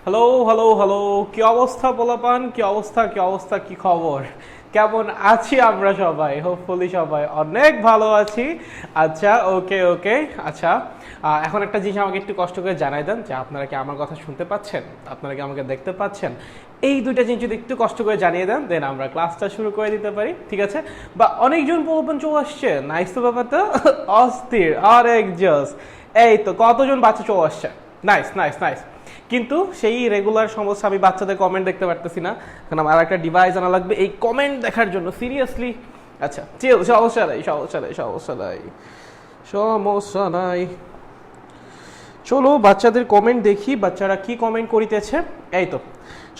Hello hello hello, কি অবস্থা পোলাপান? কি অবস্থা, কি অবস্থা, কি খবর? কেমন আছি আমরা সবাই? হোপফুলি সবাই অনেক ভালো আছি। আচ্ছা, ওকে ওকে। আচ্ছা, এখন একটা জিনিস আমাকে একটু কষ্ট করে জানাই দেন যে আপনারা কি আমার কথা শুনতে পাচ্ছেন, আপনারা কি আমাকে দেখতে পাচ্ছেন? এই দুইটা জিনিস যদি একটু কষ্ট করে জানিয়ে দেন, দেন আমরা ক্লাসটা শুরু করে দিতে পারি, ঠিক আছে? বা অনেকজন পোলাপান চলে আসছে, নাইস তো ব্যাপারটা। অস্থির, আরেক জোস। এই তো কতজন বাচ্চা চলে আসছে, নাইস নাইস নাইস। কিন্তু সেই রেগুলার সমস্যা, আমি বাচ্চাদের কমেন্ট দেখতে পারতেছি না, কারণ আমার একটা ডিভাইস আনা লাগবে এই কমেন্ট দেখার জন্য, সিরিয়াসলি। আচ্ছা চিল, সমস্যা নাই সমস্যা নাই সমস্যা নাই সমস্যা নাই। চলো বাচ্চাদের কমেন্ট দেখি, বাচ্চারা কি কমেন্ট করিতেছে। এই তো,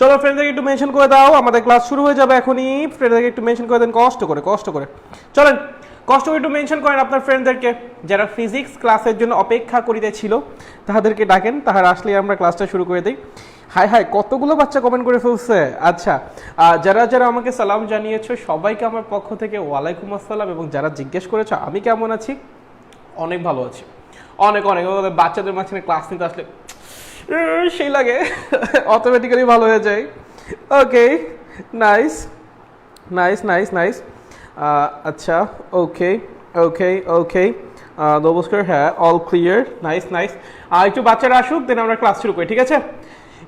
চলো ফ্রেন্ডদেরকে একটু মেনশন করে দাও, আমাদের ক্লাস শুরু হয়ে যাবে এখনই। ফ্রেন্ডদেরকে একটু মেনশন করে দেন, কষ্ট করে কষ্ট করে। চলেন কষ্ট করে একটু মেনশন করেন আপনার ফ্রেন্ডদেরকে, যারা ফিজিক্স ক্লাসের জন্য অপেক্ষা করিতেছিল তাদেরকে ডাকেন, তাহারা আসলে আমরা ক্লাসটা শুরু করে দিই। হাই হাই, কতগুলো বাচ্চা কমেন্ট করে ফেলছে। আচ্ছা, যারা যারা আমাকে সালাম জানিয়েছো সবাইকে আমার পক্ষ থেকে ওয়ালাইকুম আসসালাম, এবং যারা জিজ্ঞেস করেছো আমি কেমন আছি, অনেক ভালো আছি, অনেক অনেক। বাচ্চাদের মাঝখানে ক্লাস নিতে আসলে সেই লাগে, অটোমেটিক্যালি ভালো হয়ে যায়। ওকে, নাইস নাইস নাইস নাইস। আচ্ছা, ওকে ওকে ওকে, নমস্কার, হ্যাঁ অল ক্লিয়ার, নাইস নাইস। একটু বাচ্চারা আসুক, দেন আমরা ক্লাস শুরু করি, ঠিক আছে?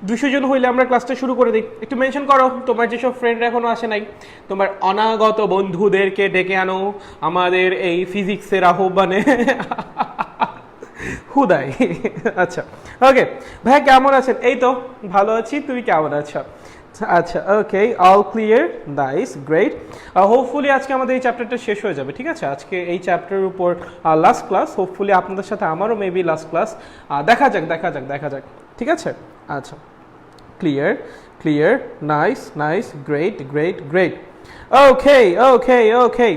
200 জন হইলে আমরা ক্লাসটা শুরু করে দিই। একটু মেনশন করো তোমার যেসব ফ্রেন্ডরা এখনো আসে নাই, তোমার অনাগত বন্ধুদেরকে ডেকে আনো আমাদের এই ফিজিক্সের আহ্বানে। হুদাই। আচ্ছা, ওকে ভাই, কেমন আছেন? এই তো ভালো আছি, তুই কেমন আছো? আচ্ছা, okay, all clear, nice, great. Hopefully আজকে আমাদের এই চ্যাপ্টারটা শেষ হয়ে যাবে, ঠিক আছে? আজকে এই চ্যাপ্টারের উপর লাস্ট ক্লাস, হোপফুলি আপনাদের সাথে আমারও মেবি লাস্ট ক্লাস। দেখা যাক দেখা যাক দেখা যাক, ঠিক আছে? আচ্ছা, clear clear, nice nice, great great great. Okay okay okay.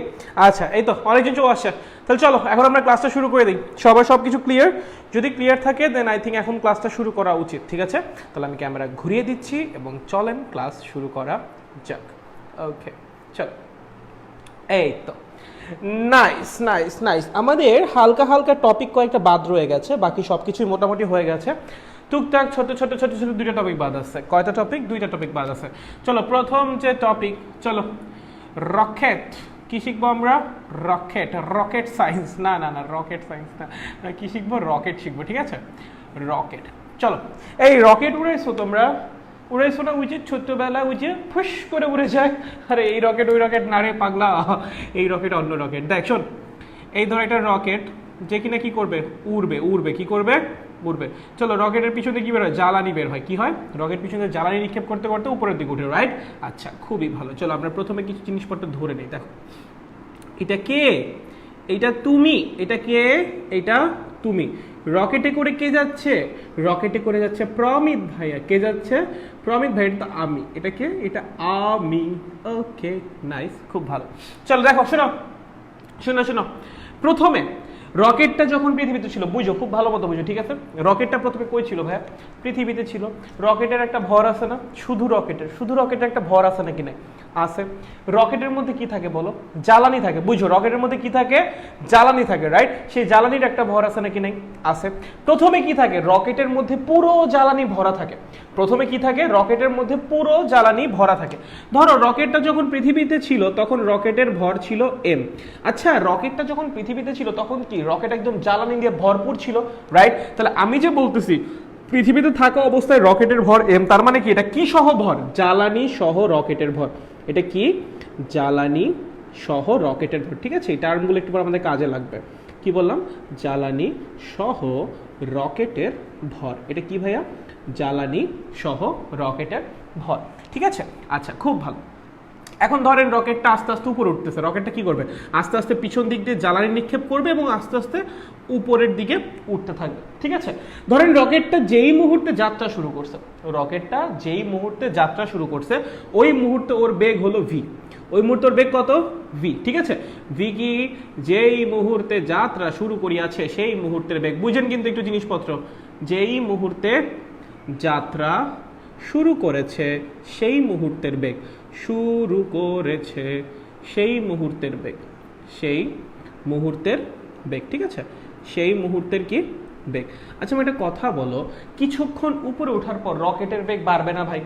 আচ্ছা, এই তো অনেকজন চলে আসছে, তাহলে চলো এখন আমরা ক্লাসটা শুরু করে দিই। সবার সব কিছু ক্লিয়ার? যদি ক্লিয়ার থাকে দেন আই থিঙ্ক এখন ক্লাসটা শুরু করা উচিত, ঠিক আছে? তাহলে আমি ক্যামেরা ঘুরিয়ে দিচ্ছি এবং চলেন ক্লাস শুরু করা যাক। ওকে, চলো। এই তো, নাইস নাইস নাইস। আমাদের হালকা হালকা টপিক কয়েকটা বাদ রয়ে গেছে, বাকি সব কিছুই মোটামুটি হয়ে গেছে। টুকটাক ছোট ছোট ছোট ছোট দুইটা টপিক বাদ আছে। কয়টা টপিক? দুইটা টপিক বাদ আছে। চলো প্রথম যে টপিক, চলো রকেট। কি শিখবো আমরা? রকেট, রকেট সায়েন্স, না না না রকেট সায়েন্স না, কি শিখবো? রকেট শিখবো, ঠিক আছে? রকেট। চলো, এই রকেট উড়াইছো তোমরা? উড়াইছো না? উচিত ছোট্টবেলা উঠে ফুস করে উড়ে যায়। আরে এই রকেট ওই রকেট না রে পাগলা, এই রকেট অন্য রকেট। দেখ শোন, এই ধর একটা রকেট যে কিনা কি করবে? উড়বে উড়বে, কি করবে? উড়বে। চলো, রকেটের পিছনে কি বের হয়? জ্বালানি বের হয়। কি হয়? রকেট পিছনে জ্বালানি নিক্ষেপ করতে করতে উপরের দিকে উঠে, রাইট? আচ্ছা, খুবই ভালো। চলো আমরা প্রথমে কিছু জিনিসপত্র ধরে নিই। দেখো, এটা কে? এটা তুমি। এটা কে? এটা তুমি। রকেটে করে কে যাচ্ছে? রকেটে করে যাচ্ছে প্রমিত ভাইয়া। কে যাচ্ছে? প্রমিত ভাই। এটা তো আমি। এটা কে? এটা আমি। ওকে, নাইস, খুব ভালো। চলো দেখো, শোনো শোনো শোনো, প্রথমে রকেটটা যখন পৃথিবীতে ছিল, বুঝো খুব ভালো মতো বুঝো, ঠিক আছে? রকেটটা প্রথমে কই ছিল ভাইয়া? পৃথিবীতে ছিল। রকেটের একটা ভর আছে না? শুধু রকেটের একটা ভর আছে নাকি? নাই, আছে। রকেটের মধ্যে কি থাকে বলো? জ্বালানি থাকে। বুঝো, রকেটের মধ্যে কি থাকে? জ্বালানি থাকে, রাইট? সেই জ্বালানির একটা ভর আছে নাকি? নাই, আছে। প্রথমে কি থাকে? রকেটের মধ্যে পুরো জ্বালানি ভরা থাকে। প্রথমে কি থাকে? রকেটের মধ্যে পুরো জ্বালানি ভরা থাকে। ধরো রকেটটা যখন পৃথিবীতে ছিল তখন রকেটের ভর ছিল m। আচ্ছা, রকেটটা যখন পৃথিবীতে ছিল তখন কি রকেট একদম জ্বালানি দিয়ে ভরপুর ছিল, রাইট? তাহলে আমি যে বলতেছি পৃথিবীতে থাকা অবস্থায় রকেটের ভর m, তার মানে কি? এটা কি সহ ভর? জ্বালানি সহ রকেটের ভর। এটা কি? জ্বালানি সহ রকেটের ভর, ঠিক আছে? এই টার্মগুলো একটু পর আমাদের কাজে লাগবে। কি বললাম? জ্বালানি সহ রকেটের ভর। এটা কি ভাইয়া? জ্বালানি সহ রকেটের ভর, ঠিক আছে? আচ্ছা, খুব ভালো। এখন ধরেন রকেটটা আস্তে আস্তে উপরে উঠতেছে। রকেটটা কি করবে? আস্তে আস্তে পিছন দিক দিয়ে জ্বালানি নিক্ষেপ করবে এবং আস্তে আস্তে উপরের দিকে উঠতে থাকবে, ঠিক আছে? ধরেন রকেটটা যেই মুহূর্তে যাত্রা শুরু করছে, রকেটটা যেই মুহূর্তে যাত্রা শুরু করছে ওই মুহূর্তে ওর বেগ হলো v। ওই মুহূর্তে ওর বেগ কত? v, ঠিক আছে? v কি? যেই মুহূর্তে যাত্রা শুরু করিয়াছে সেই মুহূর্তের বেগ। বুঝেন কিন্তু একটু জিনিসপত্র, যেই মুহূর্তে যাত্রা শুরু করেছে সেই মুহূর্তের বেগ। শুরু করেছে সেই মুহূর্তের বেগ, সেই মুহূর্তের বেগ, ঠিক আছে? সেই মুহূর্তের কি? বেগ। আচ্ছা আমি একটা কথা বলো, কিছুক্ষণ উপরে ওঠার পর রকেটের বেগ বাড়বে না ভাই?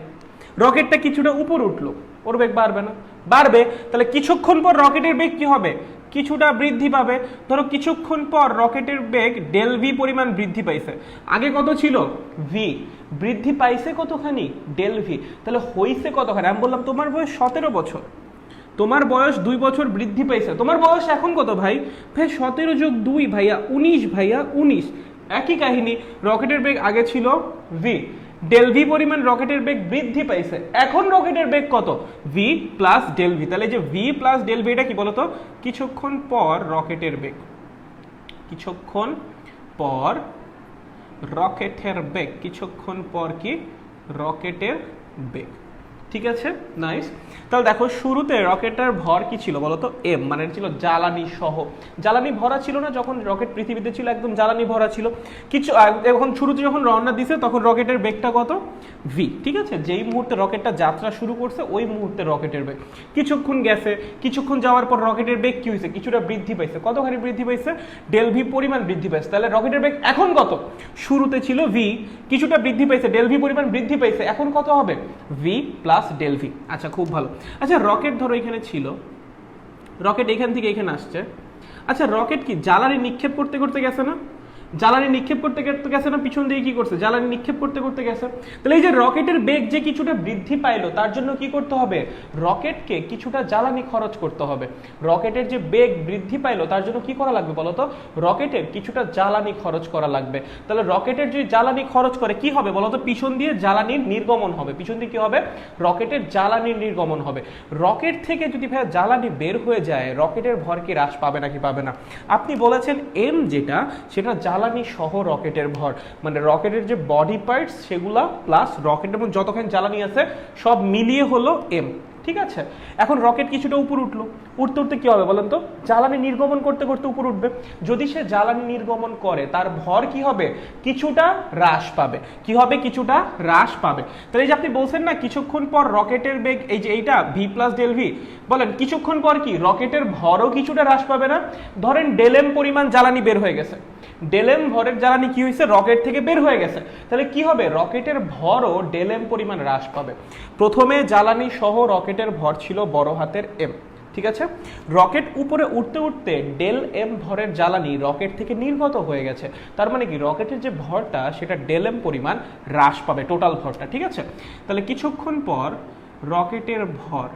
রকেটটা কিছুটা উপরে উঠলো, ওর বেগ বাড়বে না? বাড়বে। তাহলে কিছুক্ষণ পর রকেটের বেগ কি হবে? কিছুটা বৃদ্ধি পাবে। ধরো কিছুক্ষণ পর রকেটের বেগ ডেল ভি পরিমাণ বৃদ্ধি পাইছে। আগে কত ছিল? ভি। বৃদ্ধি পাইছে কতখানি? Del v. তাহলে হইছে কতখানি? আমি বললাম তোমার বয়স 17 বছর, তোমার বয়স 2 বছর বৃদ্ধি পাইছে। তোমার বয়স এখন কত ভাই? ভাই 17 যোগ 2 ভাইয়া 19 ভাইয়া 19। একই কাহিনী, রকেটের বেগ আগে ছিল ভি, ডেল ভি পরিমাণ রকেটের বেগ বৃদ্ধি পাইছে। এখন রকেটের বেগ কত? V plus del v. তাহলে যে ভি প্লাস ডেল ভি এটা কি বলতো? কিছুক্ষণ পর রকেটের বেগ, কিছুক্ষণ পর রকেটের বেগ, কিছুক্ষণ পর কি রকেটের বেগ। ঠিক আছে, নাইস। তাহলে দেখো শুরুতে রকেটটার ভর কি ছিল বলতো? এম, মানে ছিল জ্বালানি সহ। জ্বালানি ভরা ছিল না যখন রকেট পৃথিবীতে ছিল, একদম জ্বালানি ভরা ছিল। কিছু এখন শুরুতে যখন রওনা দিছে তখন রকেটের বেগটা কত? ভি। ঠিক আছে, যেই মুহূর্তে রকেটটা যাত্রা শুরু করছে ওই মুহূর্তে রকেটের বেগ। কিছুক্ষণ গেছে, কিছুক্ষণ যাওয়ার পর রকেটের বেগ কি হয়েছে? কিছুটা বৃদ্ধি পাইছে। কতখানি বৃদ্ধি পাইছে? ডেল ভি পরিমাণ বৃদ্ধি পাইছে। তাহলে রকেটের বেগ এখন কত? শুরুতে ছিল ভি, কিছুটা বৃদ্ধি পাইছে, ডেল ভি পরিমাণ বৃদ্ধি পাইছে, এখন কত হবে? V plus del v. আচ্ছা খুব ভালো। আচ্ছা রকেট ধরো এখানে ছিল, রকেট এখান থেকে এখানে আসছে। আচ্ছা রকেট কি জ্বালানি নিক্ষেপ করতে করতে গেছে না? জ্বালানি নিক্ষেপ করতে করতে গেছে না? পিছন দিয়ে কি করছে? জ্বালানি নিক্ষেপ করতে করতে গেছে। তাহলে এই যে রকেটের বেগ যে কিছুটা বৃদ্ধি পাইলো, তার জন্য কি করতে হবে? রকেটকে কিছুটা জ্বালানি খরচ করতে হবে। রকেটের যে বেগ বৃদ্ধি পাইলো তার জন্য কি করা লাগবে বলতো? রকেটের কিছুটা জ্বালানি খরচ করা লাগবে। তাহলে রকেটের যে জ্বালানি খরচ করে কি হবে বলতো? পিছন দিয়ে জ্বালানির নির্গমন হবে। পিছন দিয়ে কি হবে? রকেটের জ্বালানির নির্গমন হবে। রকেট থেকে যদি ভাই জ্বালানি বের হয়ে যায়, রকেটের ভর কি হ্রাস পাবে নাকি পাবে না? আপনি বলেছেন এম যেটা, সেটা জ্বালানি সহ রকেটের ভর, মানে রকেটের যে বডি পার্টস সেগুলা প্লাস রকেটের মধ্যে যতক্ষণ জ্বালানি আছে সব মিলিয়ে হলো এম। ঠিক আছে, এখন রকেট কিছুটা উপর উঠলো, উঠতে উঠতে কি হবে বলেন তো? জ্বালানি নির্গমন করতে করতে উপর উঠবে। যদি সে জ্বালানি নির্গমন করে তার ভর কি হবে? কিছুটা হ্রাস পাবে। কি হবে? কিছুটা হ্রাস পাবে। তাহলে এই যে আপনি বলছেন না কিছুক্ষণ পর রকেটের বেগ, এই যে এইটা ভি প্লাস ডেল ভি, বলেন কিছুক্ষণ পর কি রকেটের ভরও কিছুটা হ্রাস পাবে না? ধরেন ডেলএম পরিমাণ জ্বালানি বের হয়ে গেছে, ডেলএম ভরের জ্বালানি কি হয়েছে? রকেট থেকে বের হয়ে গেছে। তাহলে কি হবে? রকেটের ভরও ডেলএম পরিমাণ হ্রাস পাবে। প্রথমে জ্বালানি সহ রকেটের ভর ছিল বড় হাতের এম। ঠিক আছে, রকেট উপরে উঠতে উঠতে ডেল এম ভরের জ্বালানি রকেট থেকে নির্গত হয়ে গেছে। তার মানে কি রকেটের যে ভরটা সেটা ডেল এম পরিমাণ হ্রাস পাবে, টোটাল ভরটা। ঠিক আছে, তাহলে কিছুক্ষণ পর রকেটের ভর,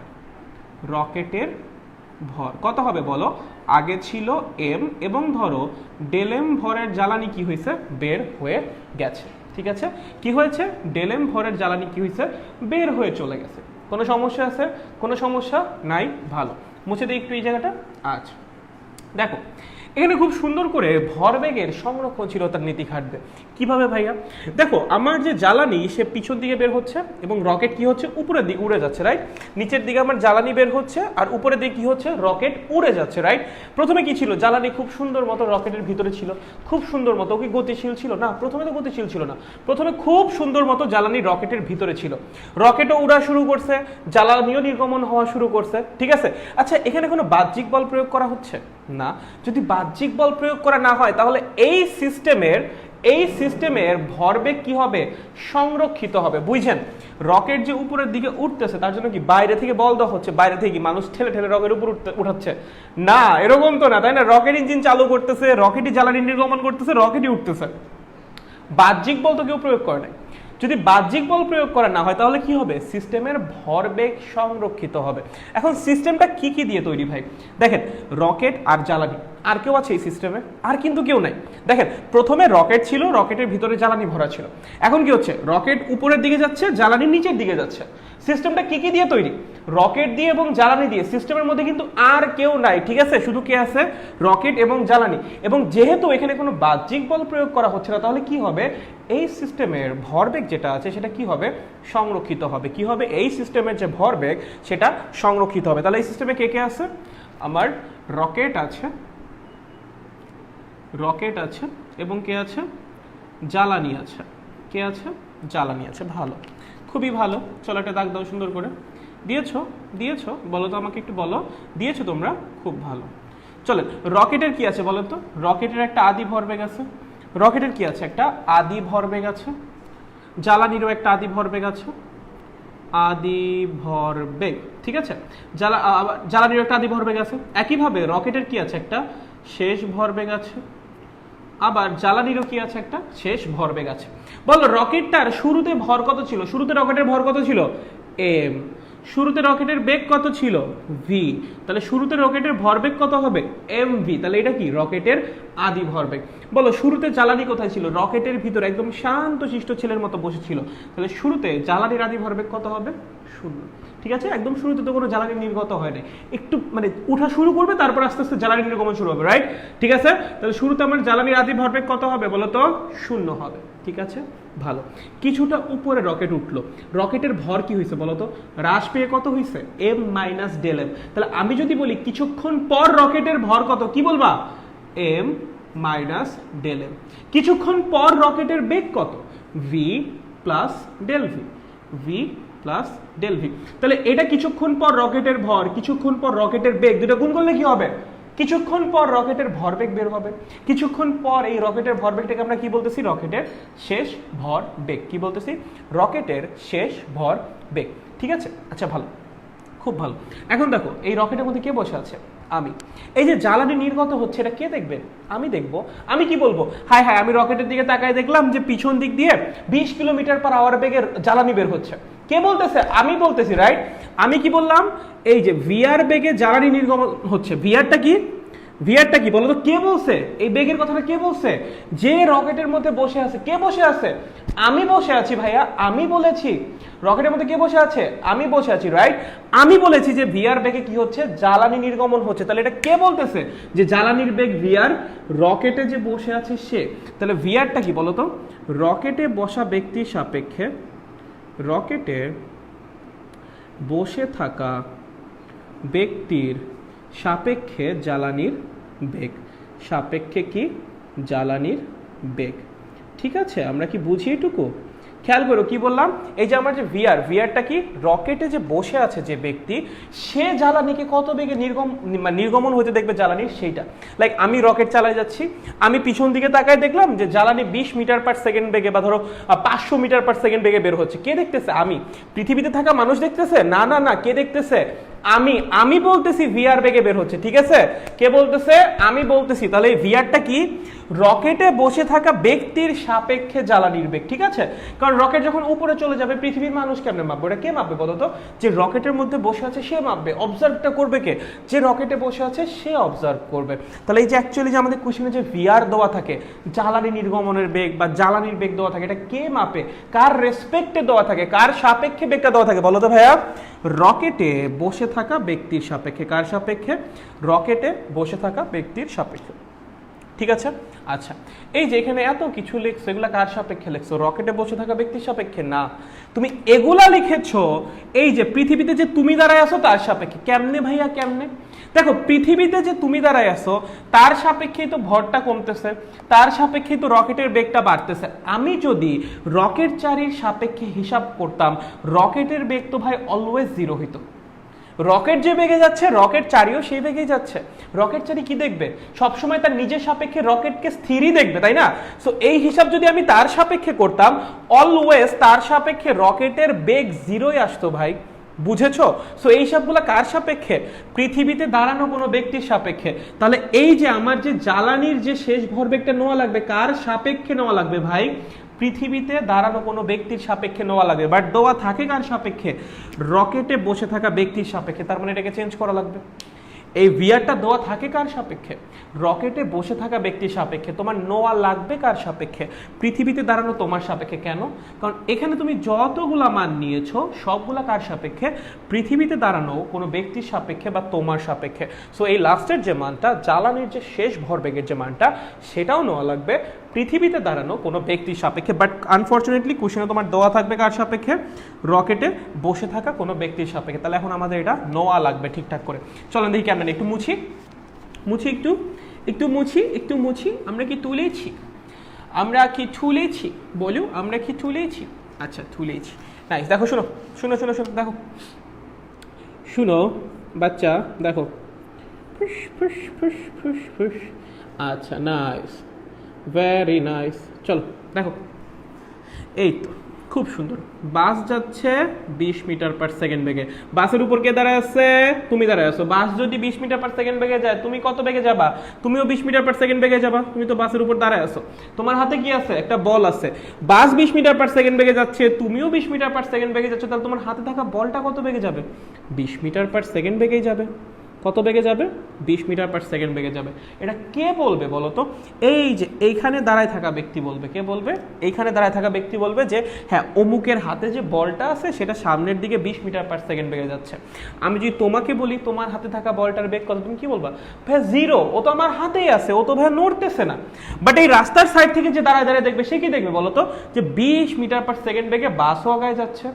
রকেটের ভর কত হবে বলো? আগে ছিল এম এবং ধরো ডেল এম ভরের জ্বালানি কি হয়েছে? বের হয়ে গেছে। ঠিক আছে, কি হয়েছে? ডেল এম ভরের জ্বালানি কি হয়েছে? বের হয়ে চলে গেছে। কোনো সমস্যা আছে? কোনো সমস্যা নাই? ভালো, মুছে দিই একটু এই জায়গাটা। আচ্ছা দেখো এখানে খুব সুন্দর করে ভরবেগের সংরক্ষণশীলতার নীতি খাটবে। কিভাবে ভাইয়া? দেখো আমার যে জ্বালানি সে পিছন দিকে বের হচ্ছে এবং রকেট কি হচ্ছে? উপরের দিকে উড়ে যাচ্ছে, রাইট? নিচের দিকে আমার জ্বালানি বের হচ্ছে আর উপরের দিকে কি হচ্ছে? রকেট উড়ে যাচ্ছে, রাইট? প্রথমে কি ছিল? জ্বালানি খুব সুন্দর মতো রকেটের ভিতরে ছিল, খুব সুন্দর মতো। কি গতিশীল ছিল না? প্রথমে তো গতিশীল ছিল না, প্রথমে খুব সুন্দর মতো জ্বালানি রকেটের ভিতরে ছিল। রকেটও উড়া শুরু করছে, জ্বালানিও নির্গমন হওয়া শুরু করছে। ঠিক আছে, আচ্ছা এখানে কোনো বাহ্যিক বল প্রয়োগ করা হচ্ছে না। যদি বাহ্যিক বল প্রয়োগ করা না হয় তাহলে এই সিস্টেমের ভরবেগ কি হবে? সংরক্ষিত হবে। বুঝছেন? রকেট যে উপরের দিকে উঠতেছে তার জন্য কি বাইরে থেকে বল দেওয়া হচ্ছে? বাইরে থেকে মানুষ ঠেলে ঠেলে রকেট উপর উঠাচ্ছে না, এরকম তো না, তাই না? রকেট ইঞ্জিন চালু করতেছে, রকেটই জ্বালানি নির্গমন করতেছে, রকেটই উঠতেছে। বাহ্যিক বল তো কেউ প্রয়োগ করে নাই। যদি বাহ্যিক বল প্রয়োগ করা না হয় তাহলে কি হবে? সিস্টেমের ভরবেগ সংরক্ষিত হবে। এখন সিস্টেমটা কি কি দিয়ে তৈরি ভাই? দেখেন রকেট আর জ্বালানি, আর কেউ আছে এই সিস্টেমে? আর কিন্তু কেউ নাই। দেখেন প্রথমে রকেট ছিল, রকেটের ভিতরে জ্বালানি ভরা ছিল। এখন কি হচ্ছে? রকেট উপরের দিকে যাচ্ছে, জ্বালানি নিচের দিকে যাচ্ছে। সিস্টেমটা কি কি দিয়ে তৈরি? রকেট দিয়ে এবং জ্বালানি দিয়ে। সিস্টেমের মধ্যে কিন্তু আর কেউ নাই। ঠিক আছে, শুধু কে আছে? রকেট এবং জ্বালানি। এবং যেহেতু এখানে কোনো বাহ্যিক বল প্রয়োগ করা হচ্ছে না তাহলে কি হবে? এই সিস্টেমের ভরবেগ যেটা আছে সেটা কি হবে? সংরক্ষিত হবে। কি হবে? এই সিস্টেমের যে ভরবেগ সেটা সংরক্ষিত হবে। তাহলে এই সিস্টেমে কে কে আছে? আমার রকেট আছে, রকেট আছে এবং কে আছে? জ্বালানি আছে। কে আছে? জ্বালানি আছে। ভালো, খুবই ভালো। চলো একটা দাগ দাও সুন্দর করে। দিয়েছো? দিয়েছো? বলো তো আমাকে একটু বলো, দিয়েছো তোমরা? খুব ভালো। চলেন রকেটের কি আছে বলো তো? রকেটের একটা আদি ভরবেগ আছে। রকেটের কি আছে, একটা আদি ভরবেগ আছে, জ্বালানিরও একটা আদি ভরবেগ আছে, আদি ভরবেগ, ঠিক আছে, জ্বালানির একটা আদি ভরবেগ আছে। একইভাবে রকেটের কি আছে, একটা শেষ ভরবেগ আছে, আবার জ্বালানিরও কি আছে, একটা শেষ ভরবেগ আছে। বলো রকেটটার শুরুতে ভর কত ছিল, শুরুতে রকেটের ভর কত ছিল m, শুরুতে রকেটের বেগ কত ছিল v, তাহলে শুরুতে রকেটের ভরবেগ কত হবে mv, তাহলে এটা কি রকেটের আদি ভরবেগ। বলো শুরুতে জ্বালানি কোথায় ছিল, রকেটের ভিতরে একদম শান্তশিষ্ট ছেলের মতো বসেছিল, তাহলে শুরুতে জ্বালানির আদি ভরবেগ কত হবে 0, ঠিক আছে, একদম শুরুতে তো কোনো জ্বালানি নির্গত হয় না, একটু মানে উঠা শুরু করবে তারপর আস্তে আস্তে জ্বালানি নির্গমন শুরু হবে, রাইট, ঠিক আছে, তাহলে শুরুতে আমার জ্বালানির আদি ভরবেগ কত হবে বলো তো 0 হবে, ঠিক আছে, ভালো। কিছুটা উপরে রকেট উঠলো, রকেটের ভর কি হয়েছে বলো তো, হ্রাস পেয়ে কত হয়েছে m মাইনাস ডেল m, তাহলে আমি যদি বলি কিছুক্ষণ পর রকেটের ভর কত, কি বলবা m মাইনাস ডেল m, কিছুক্ষণ পর রকেটের বেগ কত v plus del v, v plus del v, তাহলে এটা কিছুক্ষণ পর রকেটের ভর, কিছুক্ষণ পর রকেটের বেগ, দুটো গুণ করলে কি হবে, কিছুক্ষণ পর রকেটের ভরবেগ বের হবে, কিছুক্ষণ পর এই রকেটের ভরবেগটাকে আমরা কি বলতেছি, রকেটের শেষ ভর বেগ, কি বলতেছি, রকেটের শেষ ভর বেগ, ঠিক আছে, আচ্ছা ভালো, খুব ভালো। এখন দেখো এই রকেটের মধ্যে কে বসে আছে, আমি, এই যে জ্বালানি নির্গত হচ্ছে এটা কে দেখবে, আমি দেখবো, আমি কি বলবো, হাই হাই আমি রকেটের দিকে তাকায় দেখলাম যে পিছন দিক দিয়ে 20 কিলোমিটার পার আওয়ার বেগের জ্বালানি বের হচ্ছে, কে বলতেছে, আমি বলতেছি, রাইট, আমি কি বললাম, এই যে ভিআর বেগে জ্বালানি নির্গমন হচ্ছে, ভিআরটা কি, ভিআরটা কি বলো তো, কে বলছে এই বেগের কথাটা, কে বলছে, যে রকেটের মধ্যে বসে আছে, কে বসে আছে, আমি বসে আছি ভাইয়া, আমি বলেছি রকেটের মধ্যে কে বসে আছে, আমি বসে আছি, রাইট, আমি বলেছি যে ভিআর বেগে কি হচ্ছে, জ্বালানি নির্গমন হচ্ছে, তাহলে এটা কে বলতেছে যে জ্বালানির বেগ ভিআর, রকেটে যে বসে আছে সে, তাহলে ভিআরটা কি বলো তো, রকেটে বসা ব্যক্তির সাপেক্ষে, রকেটে বসে থাকা ব্যক্তির সাপেক্ষে জ্বালানির বেগ, সাপেক্ষে কি জ্বালানির বেগ, ঠিক আছে, আমরা কি বুঝি এটুকু, খেয়াল করো কি বললাম, এই যে আমার যে ভিআর, ভিআরটা কি রকেটে যে বসে আছে যে ব্যক্তি, সে জ্বালানিকে কত বেগে নির্গমন হতে দেখবে জ্বালানির, সেইটা, লাইক আমি রকেট চালাই যাচ্ছি, আমি পিছন দিকে তাকায় দেখলাম যে জ্বালানি 20 মিটার পার সেকেন্ড বেগে বা ধরো 500 মিটার পার সেকেন্ড বেগে বের হচ্ছে, কে দেখতেছে, আমি, পৃথিবীতে থাকা মানুষ দেখতেছে, না না না, কে দেখতেছে, আমি বলতেছি ভিআর বেগে বের হচ্ছে, ঠিক আছে, কে বলতেছে, আমি বলতেছি, তাহলে এই ভিআরটা কি রকেটে বসে থাকা ব্যক্তির সাপেক্ষে জ্বালানির বেগ, ঠিক আছে, কারণ রকেট যখন উপরে চলে যাবে পৃথিবীর মানুষ কেমনে মাপবে, ওটা কে মাপবে বলো তো, যে রকেটের মধ্যে বসে আছে সে মাপবে, অবজার্ভটা করবে কে, যে রকেটে বসে আছে সে অবজার্ভ করবে, তাহলে এই যে অ্যাকচুয়ালি যে আমাদের কোশ্চেনে যে ভিআর দেওয়া থাকে, জ্বালানি নির্গমনের বেগ বা জ্বালানির বেগ দেওয়া থাকে, এটা কে মাপে, কার রেসপেক্টে দেওয়া থাকে, কার সাপেক্ষে বেগটা দেওয়া থাকে বলো তো ভাইয়া, রকেটে বসে থাকা ব্যক্তির সাপেক্ষে, কার সাপেক্ষে, রকেটে বসে থাকা ব্যক্তির সাপেক্ষে, ঠিক আছে, আচ্ছা, এই যে এখানে এত কিছু লিখছো, এগুলা কার সাপেক্ষে লিখছো, রকেটে বসে থাকা ব্যক্তির সাপেক্ষে না, তুমি এগুলা লিখেছো এই যে পৃথিবীতে যে তুমি দাঁড়ায় আছো তার সাপেক্ষে, কেমনে ভাইয়া কেমনে, দেখো পৃথিবীতে যে তুমি দাঁড়ায় আছো তার সাপেক্ষেই তো ভরটা কমতেছে, তার সাপেক্ষেই তো রকেটের বেগটা বাড়তেছে, আমি যদি রকেট চারির সাপেক্ষে হিসাব করতাম, রকেটের বেগ তো ভাই অলওয়েজ 0 হইতো, রকেট যে বেগে যাচ্ছে রকেট চারিও সেই বেগেই যাচ্ছে, রকেট চারি কি দেখবে, সবসময় তার নিজের সাপেক্ষে রকেটকে স্থিরই দেখবে, তাই না, সো এই হিসাব যদি আমি তার সাপেক্ষে করতাম, অলওয়েজ তার সাপেক্ষে রকেটের বেগ 0ই আসতো ভাই, বুঝেছো, সো এই সবগুলো কার সাপেক্ষে, পৃথিবীতে দাঁড়ানো কোনো ব্যক্তির সাপেক্ষে, তাহলে এই যে আমার যে জ্বালানির যে শেষ ভরবেগটা নেওয়া লাগবে, কার সাপেক্ষে নেওয়া লাগবে ভাই, পৃথিবীতে দাঁড়ানো কোনো ব্যক্তির সাপেক্ষে নেওয়া লাগবে, বাট দেওয়া থাকে কার সাপেক্ষে, রকেটে বসে থাকা ব্যক্তির সাপেক্ষে, তার মানে এটাকে চেঞ্জ করা লাগবে, এই ভিআরটা দেওয়া থাকে কার সাপেক্ষে, রকেটে বসে থাকা ব্যক্তির সাপেক্ষে, তোমার নেওয়া লাগবে কার সাপেক্ষে, পৃথিবীতে দাঁড়ানো তোমার সাপেক্ষে, কেন, কারণ এখানে তুমি যতগুলা মান নিয়েছো সবগুলা কার সাপেক্ষে, পৃথিবীতে দাঁড়ানো কোনো ব্যক্তির সাপেক্ষে বা তোমার সাপেক্ষে, সো এই লাস্টের যে মানটা, জ্বালানির যে শেষ ভরবেগের যে মানটা, সেটাও নেওয়া লাগবে পৃথিবীতে দাঁড়ানো কোনো ব্যক্তির সাপেক্ষে, বাট আনফর্চুনেটলি কোশ্চেনে তোমার দেওয়া থাকবে কার সাপেক্ষে, রকেটে বসে থাকা কোনো ব্যক্তির সাপেক্ষে, তাহলে এখন আমাদের এটা নেওয়া লাগবে ঠিকঠাক করে, চলেন দেখি কেমন, একটু মুছি একটু মুছি, আমরা কি তুলেছি, আমরা কি তুলেছি, বলো আমরা কি তুলেছি, আচ্ছা তুলেছি, নাইস, দেখো শোনো শোনো শোনো শোনো, দেখো শুনো বাচ্চা, দেখো ফুস ফুস ফুস ফুস ফুস, আচ্ছা নাইস ভেরি নাইস। চলো দেখো, এই তো খুব সুন্দর। বাস যাচ্ছে 20 মিটার পার সেকেন্ড বেগে। বাসের উপর কে দাঁড়ায় আছে? তুমি দাঁড়ায় আছো। বাস যদি 20 মিটার পার সেকেন্ড বেগে যায়, তুমি কত বেগে যাবা? তুমিও 20 মিটার পার সেকেন্ড বেগে যাবা। তুমি তো বাসের উপর দাঁড়ায় আছো, তোমার হাতে কি আছে? একটা বল আছে। বাস 20 মিটার পার সেকেন্ড বেগে যাচ্ছে, তুমিও 20 মিটার পার সেকেন্ড বেগে যাচ্ছে, তাহলে তোমার হাতে থাকা বলটা কত বেগে যাবে? 20 মিটার পার সেকেন্ড বেগেই যাবে। কত বেগে যাবে? 20 মিটার পার সেকেন্ড বেগে যাবে। এটা কে বলবে বলো তো? এই যে এইখানে দাঁড়ায় থাকা ব্যক্তি বলবে। কে বলবে? এইখানে দাঁড়ায় থাকা ব্যক্তি বলবে যে হ্যাঁ, অমুকের হাতে যে বলটা আছে সেটা সামনের দিকে 20 মিটার পার সেকেন্ড বেগে যাচ্ছে। আমি যদি তোমাকে বলি তোমার হাতে থাকা বলটার বেগ কত, তুমি কি বলবা? ভাই 0, ও তো আমার হাতেই আছে, ও তো ভাই নড়তেছে না। বাট এই রাস্তার সাইড থেকে যে দাঁড়ায় দাঁড়ায় দেখবে, সে কি দেখবে বলো তো? যে 20 মিটার পার সেকেন্ড বেগে বাসও আগায় যাচ্ছে,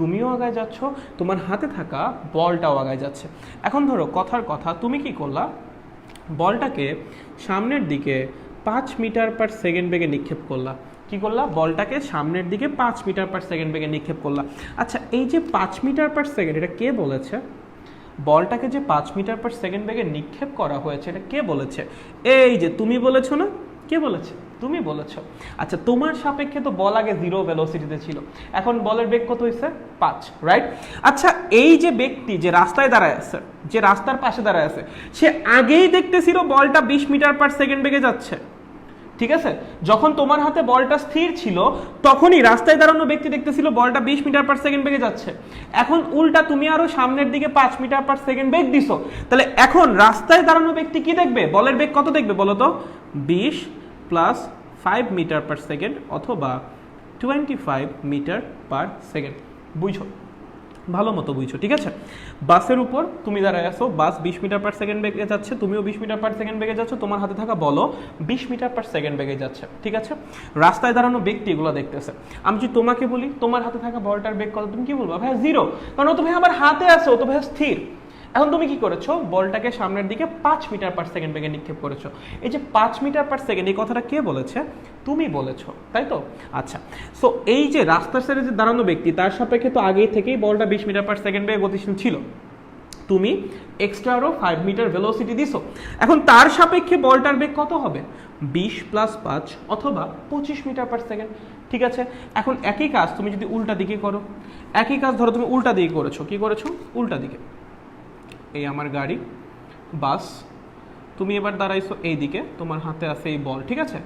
তুমিও আগায় যাচ্ছ, তোমার হাতে থাকা বলটাও আগায় যাচ্ছে। এখন ধরো কথার কথা, তুমি কি করলা? বলটাকে সামনের দিকে 5 মিটার পার সেকেন্ড বেগে নিক্ষেপ করলা। কি করলা? বলটাকে সামনের দিকে 5 মিটার পার সেকেন্ড বেগে নিক্ষেপ করলা। আচ্ছা, এই যে 5 মিটার পার সেকেন্ড, এটা কে বলেছে? বলটাকে যে 5 মিটার পার সেকেন্ড বেগে নিক্ষেপ করা হয়েছে, এটা কে বলেছে? এই যে তুমি বলেছো না? কে বলেছে? তুমি বলেছো। আচ্ছা, তোমার সাপেক্ষে তো বল আগে 0 ভেলোসিটিতে ছিল, এখন বলের বেগ কত হয়েছে? 5, রাইট? আচ্ছা, এই যে ব্যক্তি যে রাস্তায় দাঁড়ায় আছে, যে রাস্তার পাশে দাঁড়ায় আছে, সে আগেই দেখতেছিল বলটা 20 মিটার পার সেকেন্ড বেগে যাচ্ছে, ঠিক আছে? যখন তোমার হাতে বলটা স্থির ছিল, তখনই রাস্তায় দাঁড়ানো ব্যক্তি দেখতেছিল বলটা 20 মিটার পার সেকেন্ড বেগে যাচ্ছে। এখন উল্টা তুমি আরো সামনের দিকে 5 মিটার পার সেকেন্ড বেগ দিছো, তাহলে এখন রাস্তায় দাঁড়ানো ব্যক্তি কি দেখবে? বলের বেগ কত দেখবে বলো তো? 20 প্লাস 5 মিটার পার সেকেন্ড অথবা 25 মিটার পার সেকেন্ড। বুঝছো? ভালো মতো বুঝছো, ঠিক আছে? বাসের উপর তুমি দাঁড়ায় আছো, বাস 20 মিটার পার সেকেন্ড বেগে যাচ্ছে, তুমিও 20 মিটার পার সেকেন্ড বেগে যাচ্ছ, তোমার হাতে থাকা বলও 20 মিটার পার সেকেন্ড বেগে যাচ্ছে, ঠিক আছে? রাস্তায় দাঁড়ানো ব্যক্তি এগুলো দেখতেছে। আমি যদি তোমাকে বলি তোমার হাতে থাকা বলটার বেগ কত, তুমি কি বলবো? ভাই 0, কারণ ও তো ভাই আমার হাতে আছে, ও তো ভাই স্থির। এখন তুমি কি করেছো? বলটাকে সামনের দিকে 5 মিটার পার সেকেন্ড বেগে নিক্ষেপ করেছো। এই যে 5 মিটার পার সেকেন্ড, এই কথাটা কে বলেছে? তুমি বলেছো, তাই তো? আচ্ছা, সো এই যে রাস্তার সাইডে যে দাঁড়ানো ব্যক্তি, তার সাপেক্ষে তো আগেই থেকেই বলটা 20 মিটার পার সেকেন্ড বেগে গতিশীল ছিল, তুমি এক্সট্রা আরো 5 মিটার ভেলোসিটি দিছো। এখন তার সাপেক্ষে বলটার বেগ কত হবে? 20 প্লাস 5 অথবা 25 মিটার পার সেকেন্ড, ঠিক আছে? এখন একই কাজ তুমি যদি উল্টা দিকে করো, একই কাজ ধরো তুমি উল্টা দিকে করেছো। কি করেছো? উল্টা দিকে। এই আমার গাড়ি, বাস, তুমি এবার দাঁড়াইছো এই দিকে, তোমার হাতে আছে এই বল, ঠিক আছে?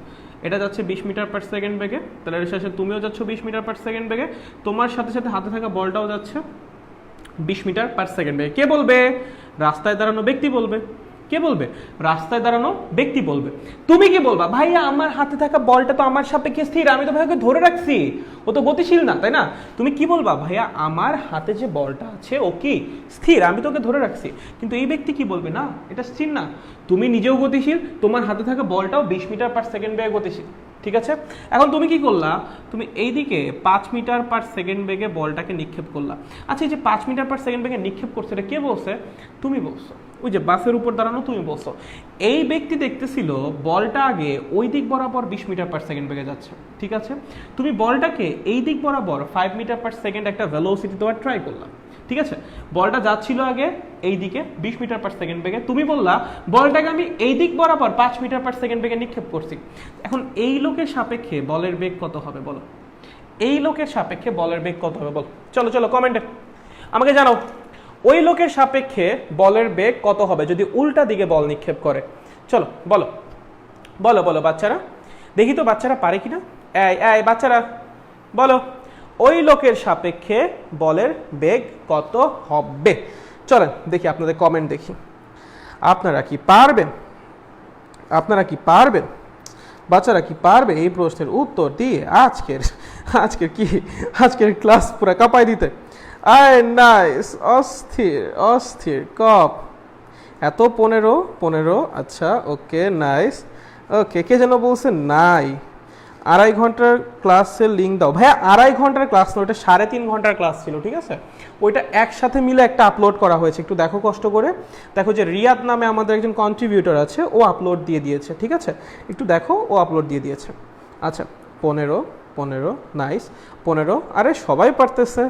এটা যাচ্ছে 20 মিটার পার সেকেন্ড বেগে, তাহলে এর শেষে তুমিও যাচ্ছ 20 মিটার পার সেকেন্ড বেগে, তোমার সাথে সাথে হাতে থাকা বলটাও যাচ্ছে 20 মিটার পার সেকেন্ড বেগে। কে বলবে? রাস্তায় দাঁড়ানো ব্যক্তি বলবে। কে বলবে? রাস্তায় দাঁড়ানো ব্যক্তি বলবে। তুমি কি বলবা? ভাইয়া আমার হাতে থাকা বলটা তো আমার সাপেক্ষে স্থির, আমি তো ভাইয়াকে ধরে রাখছি, ও তো গতিশীল না, তাই না? তুমি কি বলবা? ভাইয়া আমার হাতে যে বলটা আছে ও কি স্থির, আমি তোকে ধরে রাখছি। কিন্তু এই ব্যক্তি কি বলবে? না, এটা স্থির না, তুমি নিজেও গতিশীল, তোমার হাতে থাকা বলটাও 20 মিটার পার সেকেন্ড বেগে গতিশীল, ঠিক আছে? এখন তুমি কি করলা? তুমি এইদিকে 5 মিটার পার সেকেন্ড বেগে বলটাকে নিক্ষেপ করলা। আচ্ছা, এই যে 5 মিটার পার সেকেন্ড বেগে নিক্ষেপ করছে, এটা কে বলছে? তুমি বলছো। ওই যে বাসের উপর দাঁড়ানো তুমি বলছো। এই ব্যক্তি দেখতেছিল বলটা আগে ওই দিক বরাবর 20 মিটার পার সেকেন্ড বেগে যাচ্ছে, ঠিক আছে? তুমি বলটাকে এই দিক বরাবর 5 মিটার পার সেকেন্ড একটা ভেলোসিটি দেওয়ার ট্রাই করলাম, ঠিক আছে? বলটা যাচ্ছিল আগে এই দিকে 20 মিটার পার সেকেন্ড বেগে, তুমি বললা বলটাকে আমি এই দিক বরাবর 5 মিটার পার সেকেন্ড বেগে নিক্ষেপ করছি। এখন এই লোকের সাপেক্ষে বলের বেগ কত হবে বলো? এই লোকের সাপেক্ষে বলের বেগ কত হবে বলো? চলো চলো কমেন্টে আমাকে জানাও, ওই লোকের সাপেক্ষে বলের বেগ কত হবে যদি উল্টা দিকে বল নিক্ষেপ করে? চলো বলো বলো বলো বাচ্চারা, দেখি তো বাচ্চারা পারে কিনা। এই এই বাচ্চারা বলো, ওই লোকের সাপেক্ষে বলের বেগ কত হবে? চলেন দেখি আপনাদের কমেন্ট দেখি। আপনারা কি পারবেন? আপনারা কি পারবেন? বাচ্চারা কি পারবে এই প্রশ্নের উত্তর দিয়ে আজকের ক্লাস পুরো কাঁপাই দিতে? আয় নাইস, অস্থির অস্থির কপ। এত 15, আচ্ছা ওকে নাইস। ওকে, কে যেন বলছে নাই 2.5 ঘন্টার ক্লাসের লিঙ্ক দাও। ভাইয়া 2.5 ঘন্টার ক্লাস না, ওইটা 3.5 ঘন্টার ক্লাস ছিল, ঠিক আছে? ওইটা একসাথে মিলে একটা আপলোড করা হয়েছে, একটু দেখো কষ্ট করে। দেখো যে রিয়াদ নামে আমাদের একজন কন্ট্রিবিউটর আছে, ও আপলোড দিয়ে দিয়েছে, ঠিক আছে? একটু দেখো, ও আপলোড দিয়ে দিয়েছে। আচ্ছা 15 নাইস, 15, আরে সবাই পারতেছে,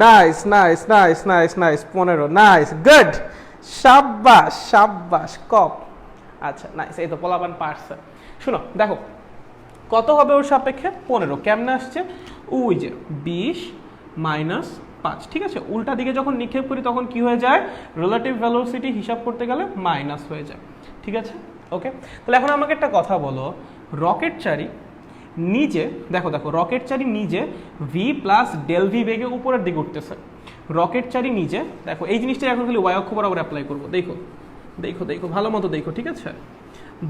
nice nice nice nice nice, 15 nice, good, সাব্বাস সাব্বাস কপ। আচ্ছা নাইস, এই তো পোলাপান পারছে। শুনো দেখো, কত হবে ওর সাপেক্ষে 15। কেমনে আসছে? ওই যে 20 মাইনাস 5, ঠিক আছে। উল্টা দিকে যখন নিক্ষেপ করি তখন কি হয়ে যায়? রিলেটিভ ভেলোসিটি হিসাব করতে গেলে মাইনাস হয়ে যায়, ঠিক আছে। ওকে, তাহলে এখন আমাকে একটা কথা বলো, রকেট চারি নিজে দেখো রকেট চারি নিজে ভি প্লাস ডেল ভি বেগে উপরের দিকে উঠতেছে। রকেট চারি নিজে দেখো, এই জিনিসটা এখন খালি ওয়াই অক্ষ বরাবর অ্যাপ্লাই করবো। দেখো দেখো দেখো ভালো মতো দেখো, ঠিক আছে।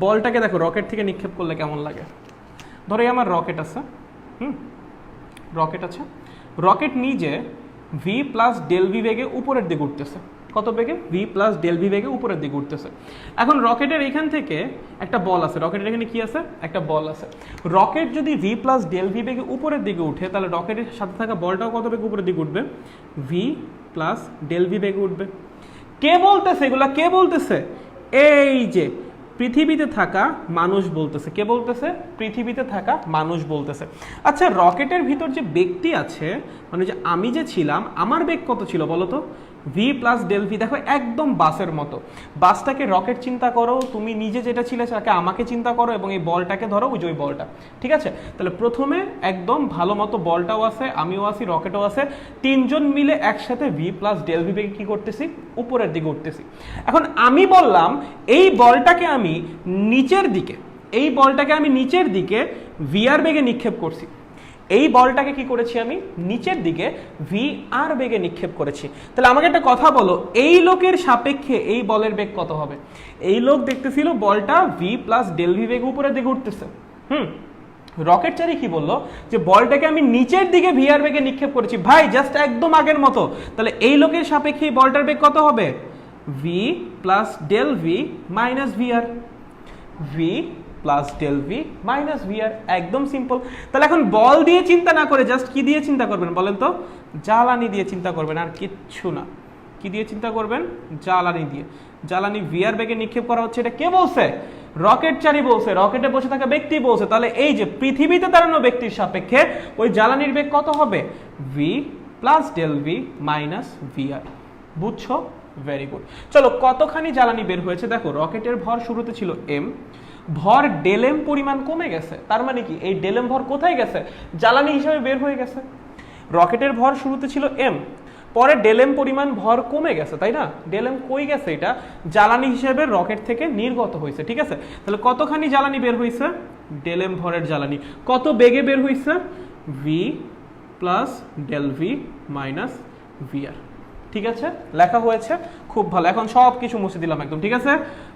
বলটাকে দেখো রকেট থেকে নিক্ষেপ করলে কেমন লাগে। ধরো এই আমার রকেট আছে, রকেট আছে, রকেট নিজে ভি প্লাস ডেল ভি বেগে উপরের দিকে উঠতেছে। কত বেগে? ভি প্লাস ডেল ভি বেগে উপরের দিকে উঠতেছে। এখন রকেটের এখান থেকে একটা বল আছে, রকেটের এখানে কি আছে? একটা বল আছে। রকেট যদি ভি প্লাস ডেল ভি বেগে উপরের দিকে উঠে, তাহলে রকেটের সাথে থাকা বলটাও কত বেগে উপরের দিকে উঠবে? ভি প্লাস ডেল ভি বেগে উঠবে। কে বলতেছে এগুলা? কে বলতেছে? এই যে পৃথিবীতে থাকা মানুষ বলতেছে। কে বলতেছে? পৃথিবীতে থাকা মানুষ বলতেছে। আচ্ছা, রকেটের ভিতর যে ব্যক্তি আছে, মানে যে আমি যে ছিলাম, আমার বেগ কত ছিল বলো তো? V plus del v. দেখো একদম বাসের মতো, বাসটাকে রকেট চিন্তা করো, তুমি নিজে যেটা ছিলে সেটাকে আমাকে চিন্তা করো, এবং এই বলটাকে ধরো ওই যে ওই বলটা, ঠিক আছে। তাহলে প্রথমে একদম ভালো মতো বলটাও আছে, আমিও আছি, রকেটও আছে, তিনজন মিলে একসাথে ভি প্লাস ডেল ভি বেগে কি করতেছি? উপরের দিকে উঠতেছি। এখন আমি বললাম এই বলটাকে আমি নিচের দিকে, এই বলটাকে আমি নিচের দিকে ভি আর বেগে নিক্ষেপ করছি। এই বলটাকে কি করেছি? আমি নিচের দিকে ভি আর বেগে নিক্ষেপ করেছি। তাহলে আমাকে একটা কথা বলো, এই লোকের সাপেক্ষে এই বলের বেগ কত হবে? এই লোক দেখতেছিল বলটা ভি প্লাস ডেল ভি বেগে উপরের দিকে উঠতেছে। রকেট চারি কি বললো? যে বলটাকে আমি নিচের দিকে ভি আর বেগে নিক্ষেপ করেছি। ভাই জাস্ট একদম আগের মতো। তাহলে এই লোকের সাপেক্ষে এই বলটার বেগ কত হবে? V plus del v minus v r. V plus del v minus v r, একদম সিম্পল। তাহলে এখন বল দিয়ে চিন্তা না করে জাস্ট কি দিয়ে চিন্তা করবেন বলেন তো? জ্বালানি দিয়ে চিন্তা করবেন, আর কিচ্ছু না। কি দিয়ে চিন্তা করবেন? জ্বালানি দিয়ে। জ্বালানি ভি আর বেগে নিক্ষেপ করা হচ্ছে, এটা কে বলছে? রকেট চারি বলছে, রকেটে বসে থাকা ব্যক্তি বলছে। তাহলে এই যে পৃথিবীতে দাঁড়ানো ব্যক্তির সাপেক্ষে ওই জ্বালানির বেগ কত হবে? V plus del v minus v r. বুঝছো? Very good. চলো, কতখানি জ্বালানি বের হয়েছে দেখো। রকেটের ভর শুরুতে ছিল এম, ভর ডেল এম পরিমাণ কমে গেছে। তার মানে কি এই ডেল এম ভর কোথায় গেছে? জ্বালানি হিসেবে বের হয়ে গেছে। রকেটের ভর শুরুতে ছিল এম, পরে ডেল এম পরিমাণ ভর কমে গেছে, তাই না? ডেল এম কই গেছে? এটা জ্বালানি হিসেবে রকেট থেকে নির্গত হয়েছে, ঠিক আছে। তাহলে কতখানি জ্বালানি বের হয়েছে? ডেল এম ভরের জ্বালানি। কত বেগে বের হয়েছে? V plus del v minus v r. ঠিক আছে, লেখা হয়েছে, খুব ভালো। এখন সব কিছু মুছে দিলাম একদম, ঠিক আছে।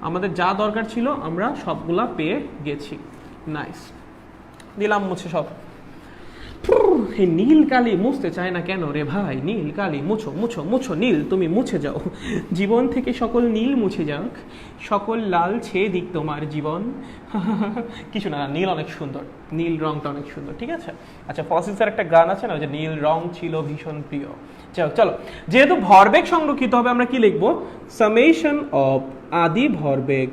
আমাদের যা দরকার ছিল আমরা সবগুলা পেয়ে গেছি। নাইস, দিলাম মুছে সব। এই নীল কালি মুছতে চায় না কেন রে ভাই? নীল কালি মুছো মুছো মুছো, নীল তুমি মুছে যাও, জীবন থেকে সকল নীল মুছে যাক, সকল লাল ছেয়ে দিক তোমার জীবন। কিছু না, নীল অনেক সুন্দর, নীল রংটা অনেক সুন্দর, ঠিক আছে। আচ্ছা, ফসিলসের একটা গান আছে না, যে নীল রং ছিল ভীষণ প্রিয়। চলো, যেহেতু ভরবেগ সংরক্ষিত হবে, আমরা কি লিখবো? সামেশন অফ আদি ভরবেগ,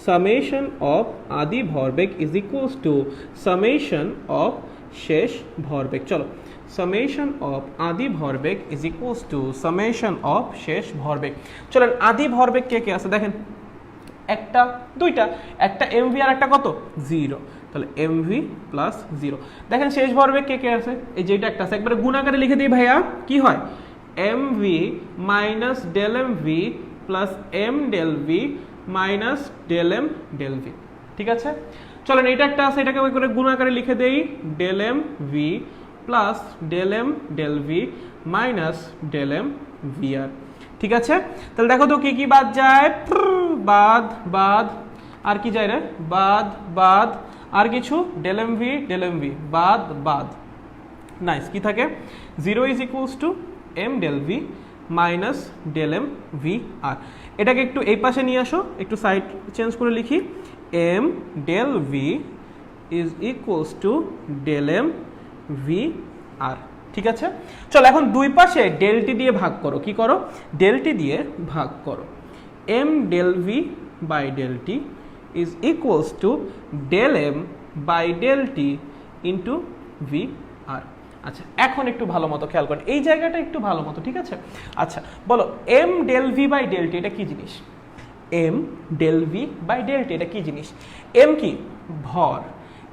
সামেশন অফ আদি ভরবেগ is equals two summation of শেষ ভরবেগ। চলো, সামেশন অফ আদি ভরবেগ is equals two summation of শেষ ভরবেগ। চলেন, আদি ভরবেগ কে কে আছে দেখেন, একটা দুইটা, একটা এমভি আর একটা কত? 0। তাহলে এমভি প্লাস 0। দেখেন শেষ ভরবেগ কে কে আছে? এই যেটা একটা আছে, একবারে গুণ আকারে লিখে দিই ভাইয়া, কি হয়? Mv minus del mv plus m del v minus del m del v, ঠিক আছে। চলেন, এটা একটা আছে, এটাকে ওই করে গুণ আকারে লিখে দেই, del m v plus del m del v minus del m v r, ঠিক আছে। তাহলে দেখো তো কি কি বাদ যায়? বাদ বাদ, আর কি যায় রে? বাদ বাদ, আর কিছু? ডেল এম ভি বাদ বাদ। নাইস, কি থাকে? 0 is equals to m del v minus del m v r. এটাকে একটু এই পাশে নিয়ে আসো, একটু সাইড চেঞ্জ করে লিখি, m del v is equals to del m v r, ঠিক আছে। চলো, এখন দুই পাশে ডেলটি দিয়ে ভাগ করো। কি করো? ডেলটি দিয়ে ভাগ করো। M del v by del t is equals to del m by del t into v r. আচ্ছা, এখন একটু ভালো মতো খেয়াল করেন এই জায়গাটা একটু ভালো মতো, ঠিক আছে। আচ্ছা বলো, m del v by del t এটা কি জিনিস? M del v by del t এটা কি জিনিস? এম কি? ভর।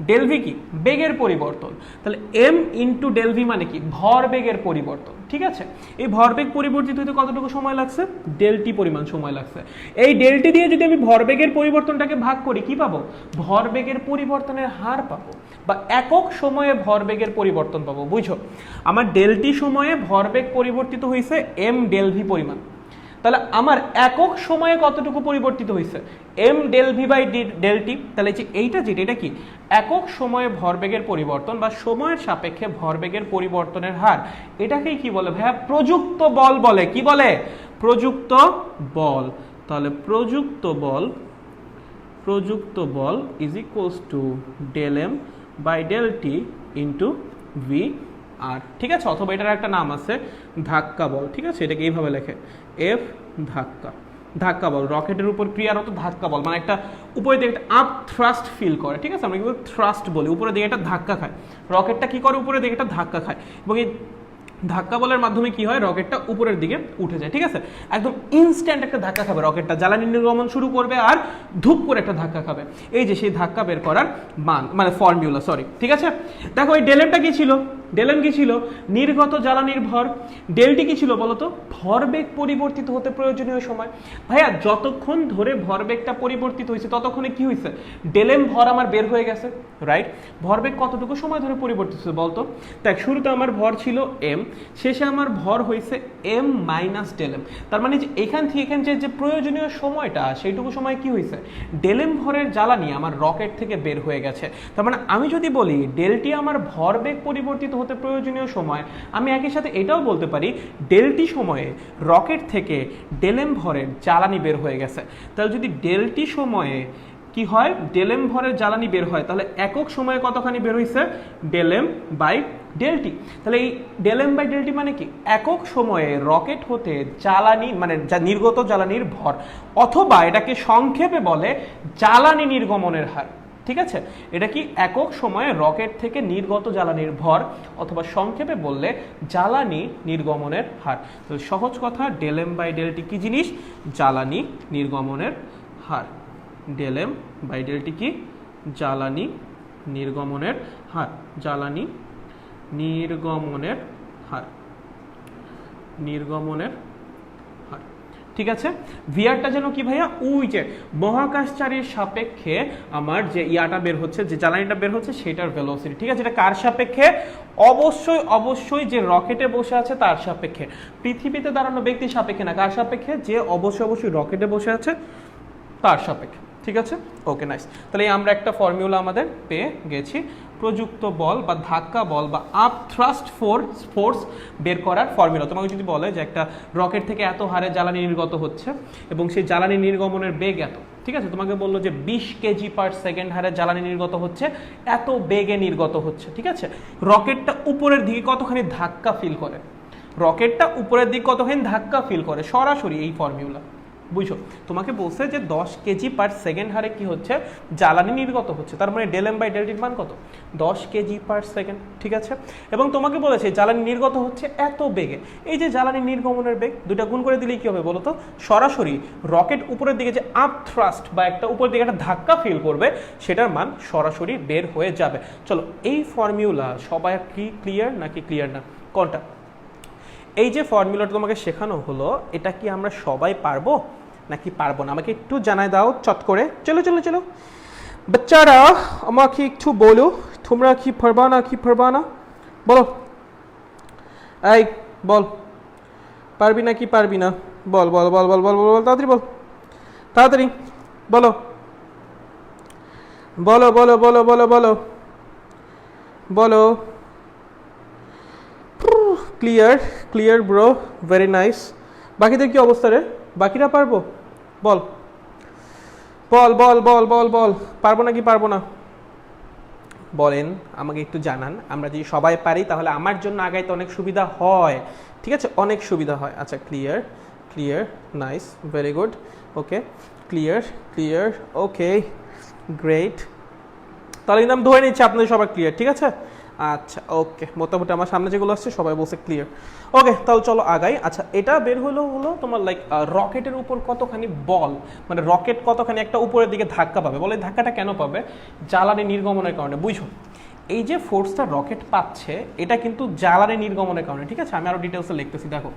ডেল ভি কি বেগের পরিবর্তন, তাহলে এম ইন্টু ডেল ভি মানে কি ভর বেগের পরিবর্তন, ঠিক আছে। এই ভরবেগ পরিবর্তিত হতে কতটুকু সময় লাগছে, ডেলটি পরিমাণ সময় লাগছে। এই ডেলটি দিয়ে যদি আমি ভরবেগের পরিবর্তনটাকে ভাগ করি কি পাবো, ভরবেগের পরিবর্তনের হার পাবো বা একক সময়ে ভরবেগের পরিবর্তন পাবো। বুঝো, আমার ডেলটি সময়ে ভরবেগ পরিবর্তিত হয়েছে এম ডেল ভি পরিমাণ, তাহলে আমার একক সময়ে কতটুকু পরিবর্তিত হয়েছে, m del v by del t. তাহলে যে এইটা যেটা এটা কি একক সময়ে ভরবেগের পরিবর্তন বা সময়ের সাপেক্ষে ভরবেগের পরিবর্তনের হার, এটাকেই কি বলে ভাইয়া, প্রযুক্ত বল বলে। কি বলে, প্রযুক্ত বল। তাহলে প্রযুক্ত বল is equals to del m by del t into v r, ঠিক আছে। অথবা এটার একটা নাম আছে ধাক্কা বল, ঠিক আছে, এটাকে এইভাবে লেখে এফ ধাক্কা বল। রকেটের উপর ক্রিয়ারত ধাক্কা বল মানে একটা উপরে দিকে একটা আপ থ্রাস্ট ফিল করে, ঠিক আছে, আমরা কি থ্রাস্ট বলি, উপরে দিকে একটা ধাক্কা খায়। রকেটটা কি করে, উপরে দিকে একটা ধাক্কা খায় এবং এই ধাক্কা বলের মাধ্যমে কি হয়, রকেটটা উপরের দিকে উঠে যায়, ঠিক আছে। একদম ইনস্ট্যান্ট একটা ধাক্কা খাবে রকেটটা, জ্বালানি নির্গমন শুরু করবে আর ধূপ করে একটা ধাক্কা খাবে। এই যে সেই ধাক্কা বের করার মান মানে ফর্মুলা, সরি, ঠিক আছে। দেখো এই ডেলেমটা কি ছিল, ডেলেম কি ছিল, নির্গত জ্বালানির ভর। ডেলটি কি ছিল বলতো, ভরবেগ পরিবর্তিত হতে প্রয়োজনীয় সময়। ভাইয়া যতক্ষণ ধরে ভরবেগটা পরিবর্তিত হয়েছে ততক্ষণে কি হয়েছে, ডেলেম ভর আমার বের হয়ে গেছে, রাইট। ভরবেগ কতটুকু সময় ধরে পরিবর্তিত হয়েছে বলতো, দেখ শুরুতে আমার ভর ছিল এম, শেষে আমার ভর হয়েছে এম মাইনাস ডেলেম। তার মানে যে এখান থেকে এখান যে প্রয়োজনীয় সময়টা সেইটুকু সময় কি হয়েছে, ডেলেম ভরের জ্বালানি আমার রকেট থেকে বের হয়ে গেছে। তার মানে আমি যদি বলি ডেলটি আমার ভরবেগ পরিবর্তিত হতে প্রয়োজনীয় সময়, আমি একই সাথে এটাও বলতে পারি ডেলটি সময়ে রকেট থেকে ডেলেম ভরের জ্বালানি বের হয়ে গেছে। তাহলে যদি ডেলটি সময়ে কি হয়, ডেলেম ভরের জ্বালানি বের হয়, তাহলে একক সময়ে কতখানি বের হয়েছে, ডেলেম বাই ডেলটি। তাহলে এই ডেলেম বাই ডেলটি মানে কি, একক সময়ে রকেট হতে জ্বালানি মানে নির্গত জ্বালানির ভর, অথবা এটাকে সংক্ষেপে বলে জ্বালানি নির্গমনের হার, ঠিক আছে। এটা কি একক সময়ে রকেট থেকে নির্গত জ্বালানির ভর, অথবা সংক্ষেপে বললে জ্বালানি নির্গমনের হার। তো সহজ কথা, ডেলেম বাই ডেলটি কি জিনিস, জ্বালানি নির্গমনের হার। ডেলেম বাই ডেলটি কি, জ্বালানি নির্গমনের হার, জ্বালানি নির্গমনের হার, নির্গমনের হার, ঠিক আছে। ভিআরটা যেন কি ভাইয়া, ওই যে মহাকাশচারীর সাপেক্ষে আমার যে ইয়াটা বের হচ্ছে, যে জ্বালানিটা বের হচ্ছে সেটার ভেলোসিটি, ঠিক আছে। এটা কার সাপেক্ষে, অবশ্যই যে রকেটে বসে আছে তার সাপেক্ষে, পৃথিবীতে দাঁড়ানো ব্যক্তির সাপেক্ষে না, কার সাপেক্ষে, যে অবশ্যই রকেটে বসে আছে তার সাপেক্ষে, ঠিক আছে। Okay nice. তাহলে আমরা একটা ফর্মুলা আমাদের পেয়ে গেছি, প্রযুক্ত বল বা ধাক্কা বল বা আপ থ্রাস্ট ফোর্স বের করার ফর্মুলা। তোমাকে যদি বলে যে একটা রকেট থেকে এত হারে জ্বালানি নির্গত হচ্ছে এবং সেই জ্বালানি নির্গমনের বেগ এত, ঠিক আছে, তোমাকে বললো যে 20 কেজি পার সেকেন্ড হারে জ্বালানি নির্গত হচ্ছে, এত বেগে নির্গত হচ্ছে, ঠিক আছে। রকেটটা উপরের দিকে কতখানি ধাক্কা ফিল করে, রকেটটা উপরের দিকে কতখানি ধাক্কা ফিল করে, সরাসরি এই ফর্মুলা। বুঝছো, তোমাকে বলছে যে 10 কেজি পার সেকেন্ড হারে কি হচ্ছে, জ্বালানি নির্গত হচ্ছে, তার মানে ডেলেম বাই ডেলটির মান কত, 10 কেজি পার সেকেন্ড, ঠিক আছে। এবং তোমাকে বলেছে জ্বালানি নির্গত হচ্ছে এত বেগে, এই যে জ্বালানি নির্গমনের বেগ দুইটা গুণ করে দিলেই কি হবে বলো তো, সরাসরি রকেট উপরের দিকে যে আপ থ্রাস্ট বা একটা উপরের দিকে একটা ধাক্কা ফিল করবে সেটার মান সরাসরি বের হয়ে যাবে। চলো, এই ফর্মুলা সবাই কি ক্লিয়ার নাকি ক্লিয়ার না, কোনটা? এই যে ফর্মুলাটা তোমাকে শেখানো হলো, এটা কি আমরা সবাই পারবো নাকি পারবো না, আমাকে একটু জানাই দাও চট করে। চলো বাচ্চারা আমাকে একটু বলো, তোমরা কি পারবা না কি পারবা না, বলো। এই বল, পারবি না কি পারবি না, বল বল বল বল বল বল তাড়াতাড়ি বল, তাড়াতাড়ি বলো বলো বলো বলো বলো বলো বলো। Clear bro, very nice. বাকিদের কি অবস্থা রে, বাকিরা পারবো, বল বল বল বল বল বল, পারবো নাকি পারবো না বলেন, আমাকে একটু জানান। আমরা যদি সবাই পারি তাহলে আমার জন্য আগাইতে অনেক সুবিধা হয়, ঠিক আছে, অনেক সুবিধা হয়। আচ্ছা, ক্লিয়ার নাইস, ভেরি গুড, ওকে, ক্লিয়ার ওকে গ্রেট। তাহলে কিন্তু আমি ধরে নিচ্ছি আপনাদের সবাই ক্লিয়ার, ঠিক আছে। আচ্ছা ওকে, মোটামুটি আমার সামনে যেগুলো আসছে সবাই বলছে ক্লিয়ার। ওকে তাহলে চলো আগাই। আচ্ছা এটা বের হলো তোমার লাইক রকেটের উপর কতখানি বল, মানে রকেট কতখানি একটা উপরের দিকে ধাক্কা পাবে, বলে ধাক্কাটা কেন পাবে? জ্বালানি নির্গমনের কারণে। বুঝো এই যে ফোর্সটা রকেট পাচ্ছে এটা কিন্তু জ্বালানি নির্গমনের কারণে, ঠিক আছে? আমি আরো ডিটেলসে লিখতেছি। দেখো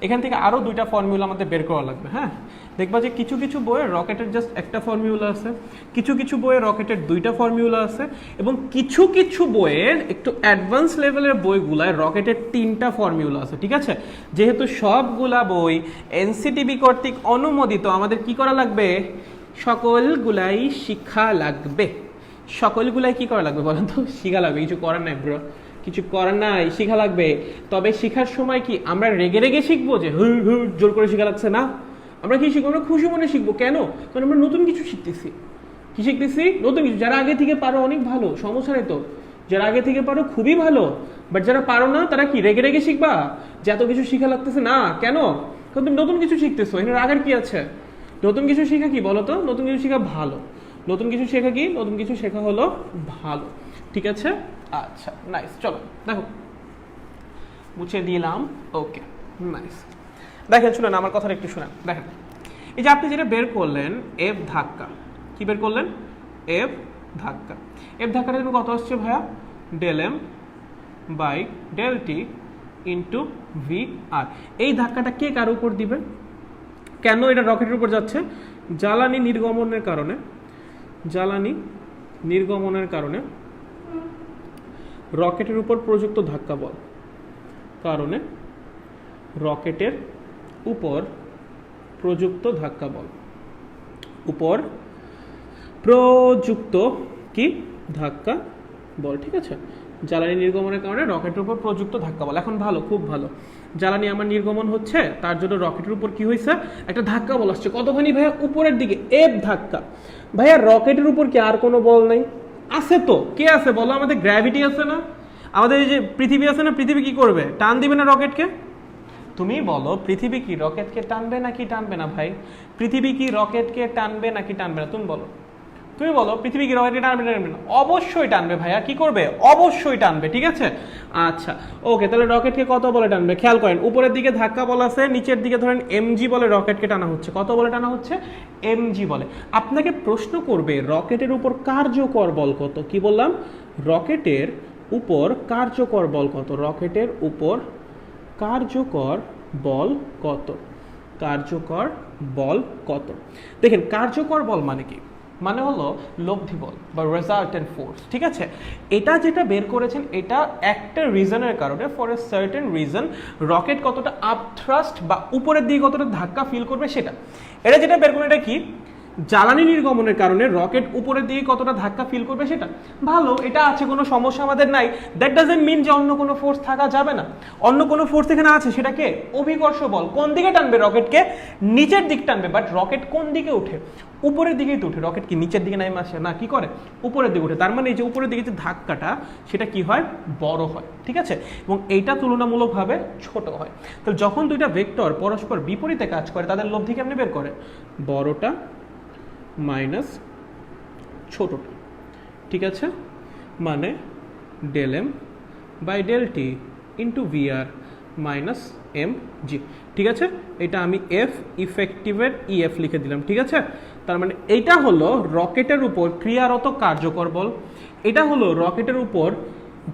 এখান থেকে আরো দুইটা ফর্মুলা আমাদের বের করা লাগবে। হ্যাঁ দেখবা যে কিছু কিছু বইয়ে রকেটের জাস্ট একটা ফর্মুলা আছে, কিছু কিছু বইয়ে রকেটের দুইটা ফর্মুলা আছে, এবং কিছু কিছু বইয়ের একটু অ্যাডভান্স লেভেলের বইগুলায় রকেটের তিনটা ফর্মুলা আছে, ঠিক আছে? যেহেতু সবগুলা বই এনসিটিবি কর্তৃক অনুমোদিত, আমাদের কি করা লাগবে? সকলগুলাই শিক্ষা লাগবে। সকলগুলাই কি করা লাগবে বলেন তো? শিখা লাগবে। কিছু করার নাই ব্রো, কিছু করার নাই, শিখা লাগবে। তবে শিখার সময় কি আমরা রেগে রেগে শিখবো যে হুর হুর জোর করে শিখা লাগছে না? আমরা কি শিখবো? আমরা খুশি মনে শিখবো। কেন? কারণ আমরা নতুন কিছু শিখতেছি। কি শিখতেছি? নতুন কিছু। যারা আগে থেকে পারো অনেক ভালো, সমস্যা নেই তো। যারা আগে থেকে পারো খুবই ভালো, বাট যারা পারো না তারা কি রেগে রেগে শিখবা যে এত কিছু শিখা লাগতেছে না? কেন? কারণ তুমি নতুন কিছু শিখতেছো, এখানে রাগার কি আছে? নতুন কিছু শেখা কি বলো তো? নতুন কিছু শেখা ভালো। নতুন কিছু শেখা কি? নতুন কিছু শেখা হলো ভালো, ঠিক আছে? আচ্ছা নাইস, চলো দেখো মুছে দিলাম। ওকে নাইস, দেখেন শুনেন আমার কথাটা একটু শুনেন। দেখেন এই যে আপনি যেটা বের করলেন এফ ধাক্কা, কি বের করলেন? এফ ধাক্কা। এফ ধাক্কাটা তুমি কত আসছে ভাইয়া? Del m by del t into v r. এই ধাক্কাটা কে কার উপর দিবে? কেন এটা রকেটের উপর যাচ্ছে? জ্বালানি নির্গমনের কারণে। জ্বালানি নির্গমনের কারণে রকেটের উপর প্রযুক্ত ধাক্কা বল কারণে রকেটের উপর প্রযুক্ত ধাক্কা বল, উপর প্রযুক্ত কি ধাক্কা বল, ঠিক আছে? জ্বালানি নির্গমনের কারণে রকেটের উপর প্রযুক্ত ধাক্কা বল। এখন ভালো, খুব ভালো, জ্বালানি আমার নির্গমন হচ্ছে, তার জন্য রকেটের উপর কি হয়েছে? একটা ধাক্কা বল আসছে। কতখানি ভাইয়া? উপরের দিকে, এফ ধাক্কা। ভাইয়া রকেটের উপর কি আর কোনো বল নাই? আছে তো। কে আছে বলো? আমাদের গ্র্যাভিটি আছে না? আমাদের এই যে পৃথিবী আছে না, পৃথিবী কি করবে? টান দিবে না রকেটকে? তুমি বলো পৃথিবী কি রকেটকে টানবে নাকি টানবে না? ভাই পৃথিবী কি রকেটকে টানবে নাকি টানবে না? তুমি বলো, তুমি বলো পৃথিবী কি রকেটকে টানবে না টানবে না? অবশ্যই টানবে ভাইয়া। কি করবে? অবশ্যই টানবে, ঠিক আছে? আচ্ছা ওকে, তাহলে রকেটকে কত বলে টানবে? খেয়াল করেন উপরের দিকে ধাক্কা বল আছে, নিচের দিকে ধরেন এমজি বলে রকেটকে টানা হচ্ছে। কত বলে টানা হচ্ছে? এমজি বলে। আপনাকে প্রশ্ন করবে রকেটের উপর কার্যকর বল কত? কি বললাম? রকেটের উপর কার্যকর বল কত? রকেটের উপর কার্যকর বল কত? কার্যকর বল কত? দেখেন কার্যকর বল মানে কি? মানে হলো লব্ধি বল বা রেজাল্টেন্ট ফোর্স, ঠিক আছে? এটা যেটা বের করেছেন এটা একটা রিজনের কারণে, for a certain reason rocket কতটা আপথ্রাস্ট বা উপরের দিকে কতটা ধাক্কা ফিল করবে সেটা। এটা যেটা বের করে এটা কি? জ্বালানি নির্গমনের কারণে রকেট উপরের দিকে কতটা ধাক্কা ফিল করবে সেটা। ভালো, এটা আছে, কোনো সমস্যা আমাদের নাই। দ্যাট ডাজন্ট মিন যে অন্য কোনো ফোর্স থাকা যাবে না। অন্য কোনো ফোর্স এখানে আছে, সেটাকে অভিকর্ষ বল। কোন দিকে টানবে? রকেটকে নিচের দিক টানবে। বাট রকেট কোন দিকে উঠে? উপরের দিকেই তো উঠে। রকেট কি নিচের দিকে নেমে আসে না? কি করে? উপরের দিকে উঠে। তার মানে এই যে উপরের দিকে যে ধাক্কাটা সেটা কি হয়? বড় হয়, ঠিক আছে? এবং এইটা তুলনামূলকভাবে ছোট হয়। তাহলে যখন দুইটা ভেক্টর পরস্পর বিপরীতে কাজ করে তাদের লব্ধি কেমনে বের করে? বড়টা মাইনাস ছোটটা, ঠিক আছে? মানে del m by del t into vr minus m g, ঠিক আছে? এটা আমি এফ ইফেক্টিভের ইএফ লিখে দিলাম, ঠিক আছে? তার মানে এইটা হলো রকেটের উপর ক্রিয়ারত কার্যকর বল, এটা হলো রকেটের উপর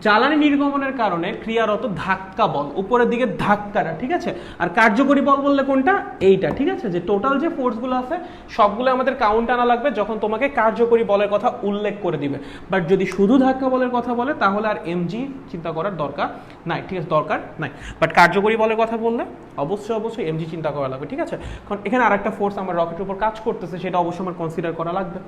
জ্বালানি নির্গমনের কারণে ক্রিয়ারত ধাক্কা বল, উপরের দিকে ধাক্কাটা, ঠিক আছে? আর কার্যকরী বল বললে কোনটা? এইটা, ঠিক আছে? যে টোটাল যে ফোর্সগুলো আছে সবগুলো আমাদের কাউন্ট আনা লাগবে যখন তোমাকে কার্যকরী বলের কথা উল্লেখ করে দিবে। বাট যদি শুধু ধাক্কা বলের কথা বলে তাহলে আর এমজি চিন্তা করার দরকার নাই, ঠিক আছে? দরকার নাই। বাট কার্যকরী বলের কথা বললে অবশ্যই এমজি চিন্তা করা লাগবে, ঠিক আছে? কারণ এখানে আরেকটা ফোর্স আমার রকেটের উপর কাজ করতেছে, সেটা অবশ্যই আমার কনসিডার করা লাগবে।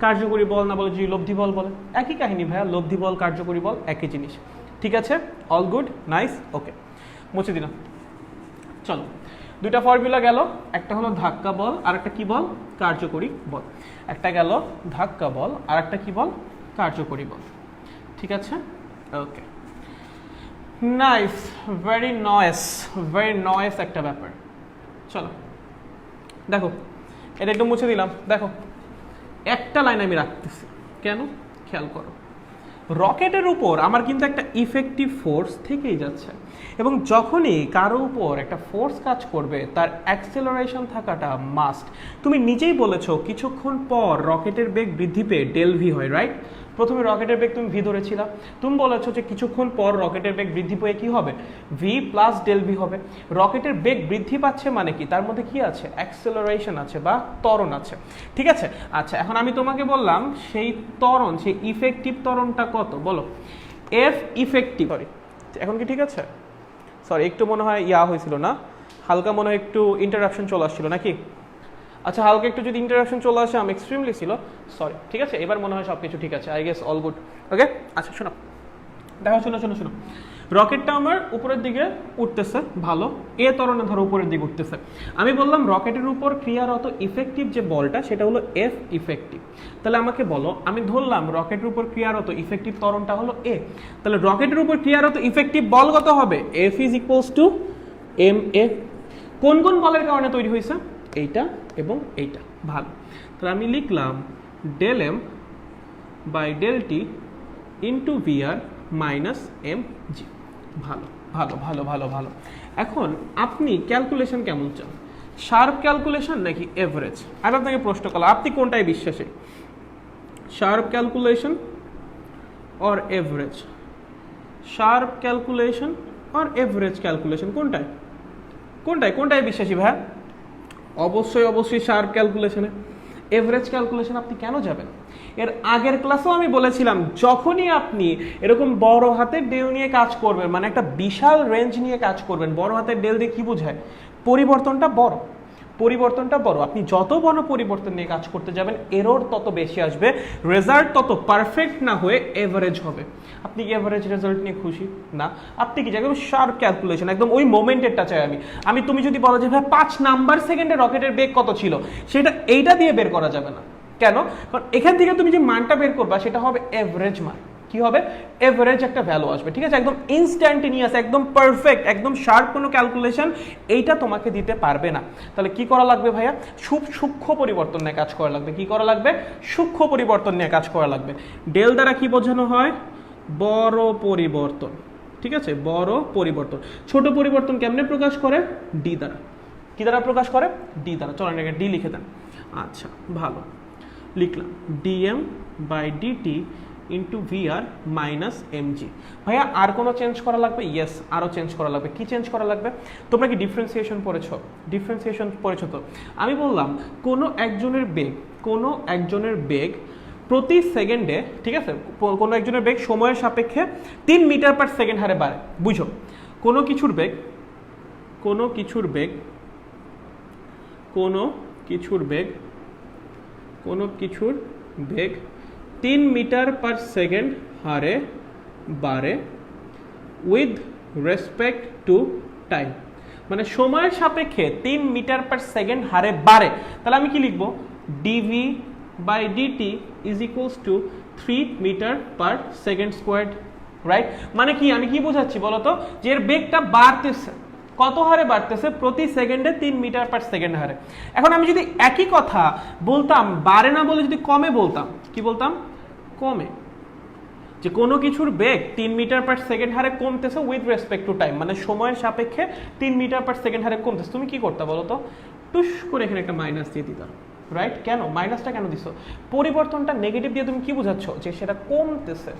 কার্যকরী বল না বলে যদি লব্ধি বল বলে, একই কাহিনী ভাইয়া, লব্ধি বল কার্যকরী বল একই জিনিস, ঠিক আছে? অল গুড, নাইস, ওকে, মুছে দিলাম। চলো দুইটা ফর্মুলা গেল, একটা হলো ধাক্কা বল আর একটা কি বল? কার্যকরী বল। একটা গেল ধাক্কা বল আর একটা কি বল? কার্যকরী বল, ঠিক আছে? ওকে নাইস, ভেরি নয়েস একটা ব্যাপার। চলো দেখো এটা একটু মুছে দিলাম। দেখো একটা লাইন আমি রাখতেছি, কেন? খেয়াল করো, রকেটের উপর আমার কিন্তু একটা ইফেক্টিভ ফোর্স থেকেই যাচ্ছে, এবং যখনই কারো উপর একটা ফোর্স কাজ করবে তার অ্যাক্সেলারেশন থাকাটা মাস্ট। তুমি নিজেই বলেছো কিছুক্ষণ পর রকেটের বেগ বৃদ্ধি পেয়ে ডেল ভি হয়, রাইট? প্রথমে রকেটের বেগ তুমি ভি ধরেছিলা, তুমি বলেছো যে কিছুক্ষণ পর রকেটের বেগ বৃদ্ধি পেয়ে কি হবে, ভি প্লাস ডেল ভি হবে। রকেটের বেগ বৃদ্ধি পাচ্ছে মানে কি, তার মধ্যে কি আছে, অ্যাক্সেলারেশন আছে বা ত্বরণ আছে, ঠিক আছে? আচ্ছা, এখন আমি তোমাকে বললাম সেই ত্বরণ, সেই ইফেক্টিভ ত্বরণটা কত বলো, এফ ইফেক্টিভ। সরি, এখন কি ঠিক আছে? সরি, একটু মনে হয় হয়েছিল না, হালকা মনে হয় একটু ইন্টারাপশন চলে আসছিল নাকি? আচ্ছা, হালকা একটু যদি ইন্টারাপশন চলে আসে আমি এক্সট্রিমলি ছিল সরি, ঠিক আছে? এবার মনে হয় সব কিছু ঠিক আছে, আই গেস অল গুড। ওকে, আচ্ছা শোনো, দেখো, শোনো, রকেটটা আমার উপরের দিকে উঠতেছে, ভালো, এ ত্বরণে ধরো উপরের দিকে উঠতেছে। আমি বললাম রকেটের উপর ক্রিয়ারত ইফেক্টিভ যে বলটা সেটা হলো এফ ইফেক্টিভ। তাহলে আমাকে বলো, আমি ধরলাম রকেটের উপর ক্রিয়ারত ইফেক্টিভ ত্বরণটা হলো এ, তাহলে রকেটের উপর ক্রিয়ারত ইফেক্টিভ বল কত হবে, f is equals to m a. কোন কোন বলের কারণে তৈরি হয়েছে, এইটা এবং এইটা, ভালো। তাহলে আমি লিখলাম del m by del t into v r minus m g. ভালো ভালো ভালো ভালো ভালো। এখন আপনি ক্যালকুলেশন কেমন চান, শার্প ক্যালকুলেশন নাকি এভারেজ? আমি আপনাকে প্রশ্ন করলাম, আপনি কোনটাই বিশ্বাসী, sharp calculation or average? Sharp calculation or average calculation, কোনটায় বিশ্বাসী ভাই? অবশ্যই শার্প ক্যালকুলেশনে। এভারেজ ক্যালকুলেশন আপনি কেন যাবেন? এর আগের ক্লাসেও আমি বলেছিলাম, যখনই আপনি এরকম বড় হাতের ডেল নিয়ে কাজ করবেন, মানে একটা বিশাল রেঞ্জ নিয়ে কাজ করবেন, বড় হাতের ডেল দিয়ে কি বোঝায়, পরিবর্তনটা বড়। আপনি যত বড় পরিবর্তন নিয়ে কাজ করতে যাবেন, এরর তত বেশি আসবে, রেজাল্ট তত পারফেক্ট না হয়ে এভারেজ হবে। আপনি কি এভারেজ রেজাল্ট নিয়ে খুশি না? আপনি কি একদম শার্প ক্যালকুলেশন, একদম ওই মোমেন্টেরটা চাই আমি তুমি যদি বলো যে ভাই 5 নাম্বার সেকেন্ডে রকেটের বেগ কত ছিল, সেটা এইটা দিয়ে বের করা যাবে না। কেন? কারণ এখান থেকে তুমি যে মানটা বের করবা সেটা হবে এভারেজ মান। কি হবে? এভারেজ একটা ভ্যালু আসবে, ঠিক আছে? একদম ইনস্ট্যান্টেনিয়াস, একদম পারফেক্ট, একদম শার্প কোনো ক্যালকুলেশন এইটা তোমাকে দিতে পারবে না। তাহলে কি করা লাগবে ভাইয়া? সূক্ষ্ম পরিবর্তন নিয়ে কাজ করা লাগবে। কি করা লাগবে? সূক্ষ্ম পরিবর্তন নিয়ে কাজ করা লাগবে। ডেল দ্বারা কি বোঝানো হয়? বড় পরিবর্তন, ঠিক আছে? বড় পরিবর্তন। ছোট পরিবর্তন কেমনে প্রকাশ করে? ডি দ্বারা। কি দ্বারা প্রকাশ করে? ডি দ্বারা। চলেন এটাকে ডি লিখে দেন। আচ্ছা, ভালো, লিখলাম dm by dt into vr minus mg. ভাইয়া আর কোনো চেঞ্জ করা লাগবে? ইয়েস, আরও চেঞ্জ করা লাগবে। কি চেঞ্জ করা লাগবে? তোমরা কি ডিফারেন্সিয়েশন পড়েছো? তো আমি বললাম কোনো একজনের বেগ প্রতি সেকেন্ডে, ঠিক আছে, কোনো একজনের বেগ সময়ের সাপেক্ষে 3 মিটার পার সেকেন্ড হারে বাড়ে। বুঝো, কোনো কিছুর বেগ 3 মিটার পার সেকেন্ড হারে বাড়ে উইথ রেসপেক্ট টু টাইম, মানে সময়ের সাপেক্ষে 3 মিটার পার সেকেন্ড হারে বাড়ে। তাহলে আমি কি লিখবো? Dv by dt is equals to 3 metre per second squared, right? মানে কি, আমি কি বোঝাচ্ছি বলতো, যে এর বেগটা বাড়তেছে। কত হারে বাড়তেছে? প্রতি সেকেন্ডে 3 মিটার পার সেকেন্ড হারে। এখন আমি যদি একই কথা বলতাম, বাড়ে না বলে যদি কমে বলতাম, কি বলতাম? কমে। যে কোনো কিছুর বেগ 3 মিটার পার সেকেন্ড হারে কমতেছে উইথ রেসপেক্ট টু টাইম, মানে সময়ের সাপেক্ষে 3 মিটার পার সেকেন্ড হারে কমতেছে। তুমি কি করতে বলো তো? টুস করে এখানে একটা মাইনাস দিয়ে দিতাম, রাইট? কেন মাইনাসটা কেন দিছো? পরিবর্তনটা নেগেটিভ দিয়ে তুমি কি বোঝাচ্ছ? যে সেটা কমতেছে।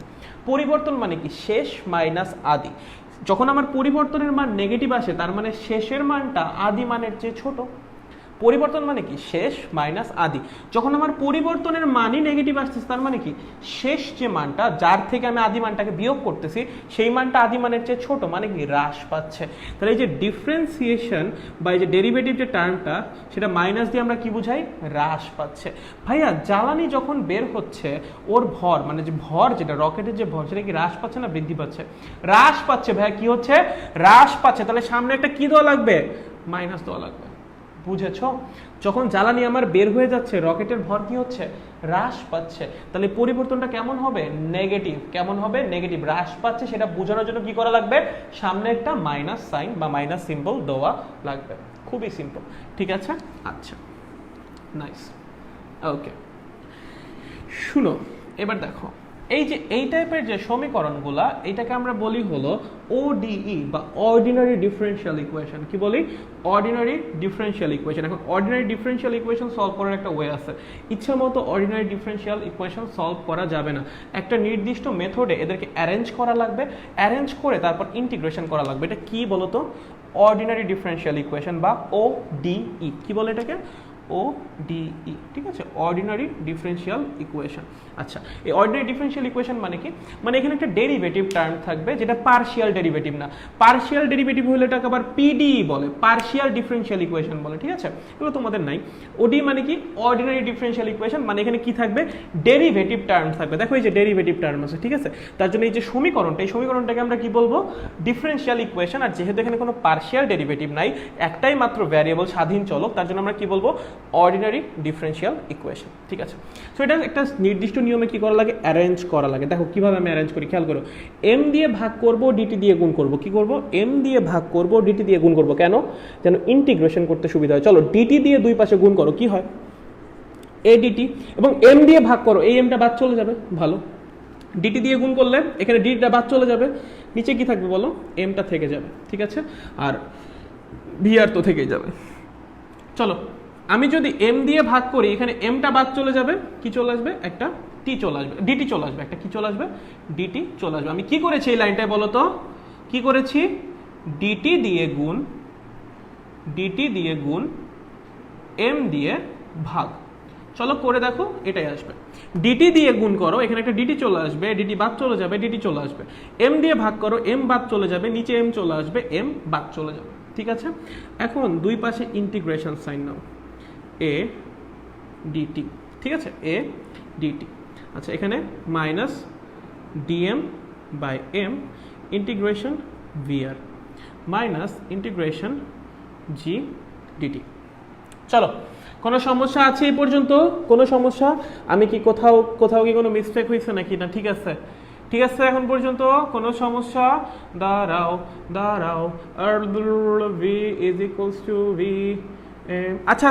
পরিবর্তন মানে কি? শেষ মাইনাস আদি। যখন আমার পরিবর্তনের মান নেগেটিভ আসে, তার মানে শেষের মানটা আদি মানের চেয়ে ছোট। পরিবর্তন মানে কি? শেষ মাইনাস আদি। যখন আমার পরিবর্তনের মানই নেগেটিভ আসতেছে, তার মানে কি? শেষ যে মানটা, যার থেকে আমি আদি মানটাকে বিয়োগ করতেছি, সেই মানটা আদি মানের চেয়ে ছোট, মানে কি? হ্রাস পাচ্ছে। তাহলে এই যে ডিফারেন্সিয়েশন বা এই যে ডেরিভেটিভ যে টার্মটা, সেটা মাইনাস দিয়ে আমরা কি বুঝাই? হ্রাস পাচ্ছে। ভাইয়া জ্বালানি যখন বের হচ্ছে, ওর ভর, মানে যে ভর, যেটা রকেটের যে ভর, সেটা কি হ্রাস পাচ্ছে না বৃদ্ধি পাচ্ছে? হ্রাস পাচ্ছে। ভাইয়া কি হচ্ছে? হ্রাস পাচ্ছে। তাহলে সামনে একটা কি দেওয়া লাগবে? মাইনাস দেওয়া লাগবে। বুঝেছ? যখন জ্বালানি আমার বের হয়ে যাচ্ছে, রকেটের ভর কি হচ্ছে? হ্রাস পাচ্ছে। তাহলে পরিবর্তনটা কেমন হবে? নেগেটিভ। কেমন হবে? নেগেটিভ। হ্রাস পাচ্ছে সেটা বোঝানোর জন্য কি করা লাগবে? সামনে একটা মাইনাস সাইন বা মাইনাস সিম্বল দেওয়া লাগবে। খুবই সিম্পল, ঠিক আছে? আচ্ছা, নাইস, ওকে। শুনো, এবার দেখো, এই যে এই টাইপের যে সমীকরণগুলা এটাকে আমরা বলি হলো ODE বা অর্ডিনারি ডিফারেনশিয়াল ইকুয়েশন। কি বলি? Ordinary differential equation. এখন অর্ডিনারি ডিফারেনশিয়াল ইকুয়েশন সলভ করার একটা ওয়ে আছে। ইচ্ছা মতো অর্ডিনারি ডিফারেনশিয়াল ইকুয়েশন সলভ করা যাবে না, একটা নির্দিষ্ট মেথডে এদেরকে অ্যারেঞ্জ করা লাগবে, অ্যারেঞ্জ করে তারপর ইন্টিগ্রেশন করা লাগবে। এটা কি বলতো? অর্ডিনারি ডিফারেনশিয়াল ইকুয়েশন বা ODE। কি বলে এটাকে? ODE, ঠিক আছে, অর্ডিনারি ডিফারেনশিয়াল ইকুয়েশন। আচ্ছা, এই অর্ডিনারি ডিফারেনশিয়াল ইকুয়েশন মানে কি? মানে এখানে একটা ডেরিভেটিভ টার্ম থাকবে যেটা পার্শিয়াল ডেরিভেটিভ না। পার্শিয়াল ডেরিভেটিভ হলে এটাকে আবার PDE বলে, পার্শিয়াল ডিফারেনশিয়াল ইকুয়েশন বলে, ঠিক আছে? এগুলো তোমাদের নাই। ODE মানে কি? অর্ডিনারি ডিফারেনশিয়াল ইকুয়েশন, মানে এখানে কি থাকবে? ডেরিভেটিভ টার্ম থাকবে। দেখো এই যে ডেরিভেটিভ টার্ম আছে, ঠিক আছে? তার জন্য এই যে সমীকরণটা, এই সমীকরণটাকে আমরা কি বলবো? Differential equation. আর যেহেতু এখানে কোনো পার্শিয়াল ডেরিভেটিভ নাই, একটাই মাত্র ভ্যারিয়েবল, স্বাধীন চলক, তার জন্য আমরা কি বলবো? অর্ডিনারি ডিফারেনশিয়াল ইকুয়েশন, ঠিক আছে? সো এটা একটা নির্দিষ্ট নিয়মে কি করা লাগে? অ্যারেঞ্জ করা লাগে। দেখো কিভাবে আমি অ্যারেঞ্জ করি, খেয়াল করো। m দিয়ে ভাগ করব, dt দিয়ে গুণ করব। কি করব? m দিয়ে ভাগ করব, dt দিয়ে গুণ করব। কেন? যেন ইন্টিগ্রেশন করতে সুবিধা হয়। চলো dt দিয়ে দুই পাশে গুণ করো, কি হয়? adt। এবং m দিয়ে ভাগ করো, এই m টা বাদ চলে যাবে, ভালো। dt দিয়ে গুণ করলে এখানে dt টা বাদ চলে যাবে, নিচে কি থাকবে বলো? m টা থেকে যাবে, ঠিক আছে? আর vr তো থেকেই যাবে। চলো আমি যদি m দিয়ে ভাগ করি, এখানে m টা বাদ চলে যাবে, কি চলে আসবে? একটা t চলে আসবে, dt চলে আসবে, একটা কি চলে আসবে? dt চলে আসবে। আমি কি করেছি এই লাইনটায় বলো তো? কি করেছি? dt দিয়ে গুণ m দিয়ে ভাগ। চলো করে দেখো, এটাই আসবে। dt দিয়ে গুণ করো, এখানে একটা dt চলে আসবে, dt বাদ চলে যাবে, dt চলে আসবে। m দিয়ে ভাগ করো, m বাদ চলে যাবে, নিচে m চলে আসবে, m বাদ চলে যাবে, ঠিক আছে? এখন দুই পাশে ইন্টিগ্রেশন সাইন নাও, a dt, ঠিক আছে? a dt। আচ্ছা, এখানে minus dm by m integration vr minus integration g dt। চলো, কোনো সমস্যা আছে এই পর্যন্ত? কোনো সমস্যা? আমি কি কোথাও কি কোনো মিস্টেক হয়েছে নাকি? না ঠিক আছে, ঠিক আছে এখন পর্যন্ত কোনো সমস্যা? দাঁড়াও, v is equals to v। আচ্ছা,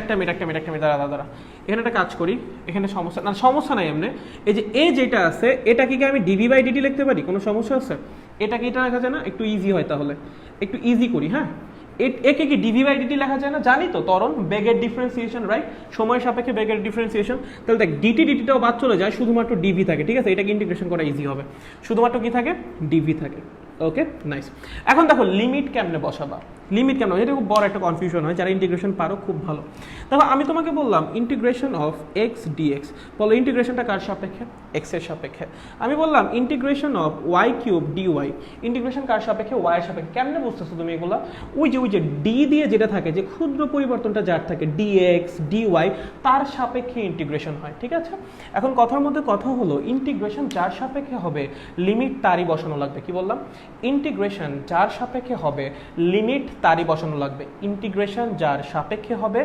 একটা মিনিট, দাঁড়া। এখানে একটা কাজ করি, এখানে সমস্যা নাই এমনি। এই যে এ যেটা আছে, এটা কি আমি ডিভি বাই ডিটি লিখতে পারি? কোনো সমস্যা আছে? এটা কি এটা লেখা যায় না? একটু ইজি হয়, তাহলে একটু ইজি করি। হ্যাঁ, একে কি ডিভি বাই ডিটি লেখা যায় না? জানি তো, ত্বরণ বেগের ডিফারেন্সিয়েশন, রাইট? সময় সাপেক্ষে বেগের ডিফারেন্সিয়েশন। তাহলে দেখ, ডিটিটাও বাদ চলে যায়, শুধুমাত্র ডিভি থাকে, ঠিক আছে? এটাকে ইন্টিগ্রেশন করা ইজি হবে, শুধুমাত্র কি থাকে? ডিভি থাকে। ওকে, নাইস। এখন দেখো লিমিট কেমনে বসাবা, লিমিট কেমন? এটা খুব বড় একটা কনফিউশন হয়, যারা ইন্টিগ্রেশন পারো খুব ভালো। দেখো আমি তোমাকে বললাম ইন্টিগ্রেশন অফ এক্স ডিএক্স, বলো ইন্টিগ্রেশনটা কার সাপেক্ষে? এক্স এর সাপেক্ষে। আমি বললাম integration of y cube d y, integration কার সাপেক্ষে? ওয়াই এর সাপেক্ষে। কেমনে বুঝতেছো তুমি এগুলো? ওই যে ডি দিয়ে যেটা থাকে, যে ক্ষুদ্র পরিবর্তনটা যার থাকে, ডিএক্স ডিওয়াই, তার সাপেক্ষে ইন্টিগ্রেশন হয়, ঠিক আছে? এখন কথার মধ্যে কথা হলো, ইন্টিগ্রেশন যার সাপেক্ষে হবে লিমিট তারই বসানো লাগবে। কি বললাম? ইন্টিগ্রেশন যার সাপেক্ষে হবে লিমিট তারই বসানো লাগবে। ইন্টিগ্রেশন যার সাপেক্ষে হবে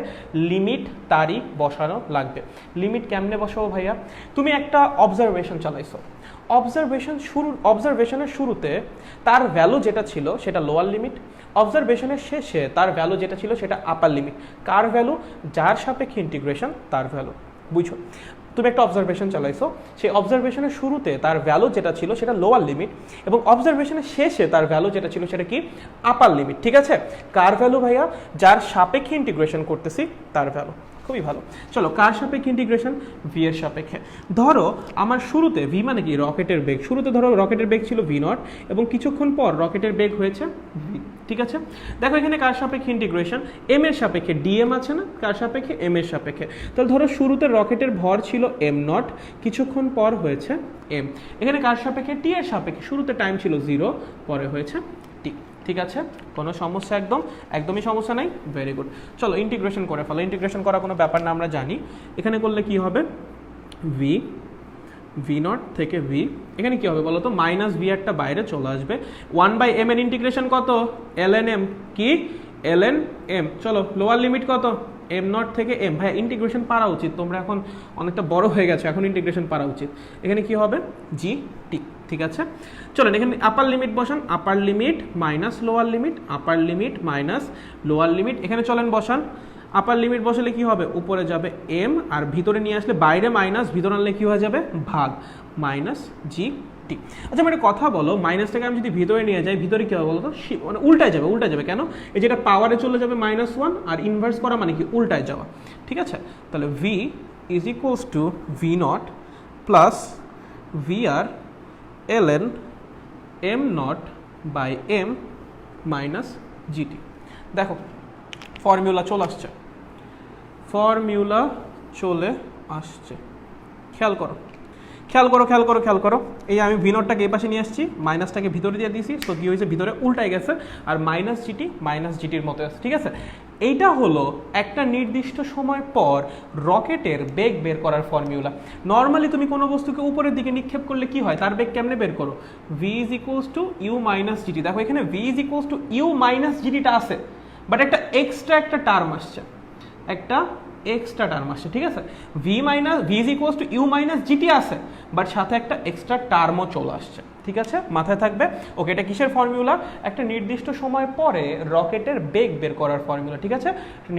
লিমিট তারই বসানো লাগবে। লিমিট কেমনে বসাবো ভাইয়া? তুমি একটা অবজারভেশন চালাইছো, অবজারভেশনের শুরুতে তার ভ্যালু যেটা ছিল সেটা লোয়ার লিমিট, অবজারভেশনের শেষে তার ভ্যালু যেটা ছিল সেটা আপার লিমিট। কার ভ্যালু? যার সাপেক্ষে ইন্টিগ্রেশন তার ভ্যালু। বুঝছো? তুমি একটা অবজারভেশন চালাইছো, সেই অবজারভেশনের শুরুতে তার ভ্যালু যেটা ছিল সেটা লোয়ার লিমিট, এবং অবজারভেশনের শেষে তার ভ্যালু যেটা ছিল সেটা কি? আপার লিমিট, ঠিক আছে? কার ভ্যালু ভাইয়া? যার সাপেক্ষে ইন্টিগ্রেশন করতেছি তার ভ্যালু। খুবই ভালো। চলো, কার সাপেক্ষে ইন্টিগ্রেশন? ভি এর সাপেক্ষে। ধরো আমার শুরুতে ভি মানে কি? রকেটের বেগ। শুরুতে ধরো রকেটের বেগ ছিল ভি নট, এবং কিছুক্ষণ পর রকেটের বেগ হয়েছে ভি, ঠিক আছে? দেখো এখানে কার সাপেক্ষে ইন্টিগ্রেশন? এম এর সাপেক্ষে। ডিএম আছে না? কার সাপেক্ষে? এম এর সাপেক্ষে। তাহলে ধরো শুরুতে রকেটের ভর ছিল এম নট, কিছুক্ষণ পর হয়েছে এম। এখানে কার সাপেক্ষে? টি এর সাপেক্ষে। শুরুতে টাইম ছিল 0, পরে হয়েছে টি, ঠিক আছে? কোনো সমস্যা? একদমই সমস্যা নাই। Very good. চলো ইন্টিগ্রেশন করে ফেলো। ইন্টিগ্রেশন করা কোনো ব্যাপার না, আমরা জানি। এখানে করলে কি হবে? ভি নট থেকে ভি, এখানে কি হবে বলো তো? মাইনাস ভি একটা বাইরে চলে আসবে। 1/m এর ইন্টিগ্রেশন কত? ln m। কি? ln m। চলো লোয়ার লিমিট কত? এম নট থেকে এম। ভাই ইন্টিগ্রেশন পারা উচিত, তোমরা এখন অনেকটা বড় হয়ে গেছে, এখন ইন্টিগ্রেশন পারা উচিত। এখানে কি হবে? জি টি, ঠিক আছে? চলেন এখানে আপার লিমিট বসান, আপার লিমিট মাইনাস লোয়ার লিমিট, আপার লিমিট মাইনাস লোয়ার লিমিট। এখানে চলেন বসান আপার লিমিট বসালে কি হবে, উপরে যাবে এম, আর ভিতরে নিয়ে আসলে বাইরে মাইনাস, ভিতরে আনলে কি হয়ে যাবে, ভাগ মাইনাস জি টি। আচ্ছা মানে কথা বলো, মাইনাসটাকে আমি যদি ভিতরে নিয়ে যাই, ভিতরে কি হবে বলো তো, মানে উল্টায় যাবে কেন, এই যেটা পাওয়ারে চলে যাবে -1, আর ইনভার্স করা মানে কি উল্টায় যাওয়া, ঠিক আছে। তাহলে v is equals to v naught plus v r ln m naught by m minus GT. দেখো ফর্মুলা চলে আসছে, খেয়াল করো, এই আমি ভি নটটাকে এই পাশে নিয়ে আসছি, মাইনাসটাকে ভিতরে দিয়ে দিয়েছি, তো কি হয়েছে, ভিতরে উল্টাই গেছে, আর মাইনাস জিটির মতো আছে, ঠিক আছে। এইটা হলো একটা নির্দিষ্ট সময় পর রকেটের বেগ বের করার ফর্মুলা। নর্মালি তুমি কোনো বস্তুকে উপরের দিকে নিক্ষেপ করলে কি হয়, তার বেগ কেমনে বের করো, v is equals to u minus GT. দেখো এখানে v is equals to u minus জিটিটা আছে, বাট একটা এক্সট্রা টার্ম আসছে, ঠিক আছে। V is equals to u minus g t আছে, বাট সাথে একটা এক্সট্রা টার্মও চলে আসছে, ঠিক আছে, মাথায় থাকবে। ওকে, এটা কিসের ফর্মুলা, একটা নির্দিষ্ট সময় পরে রকেটের বেগ বের করার ফর্মুলা, ঠিক আছে।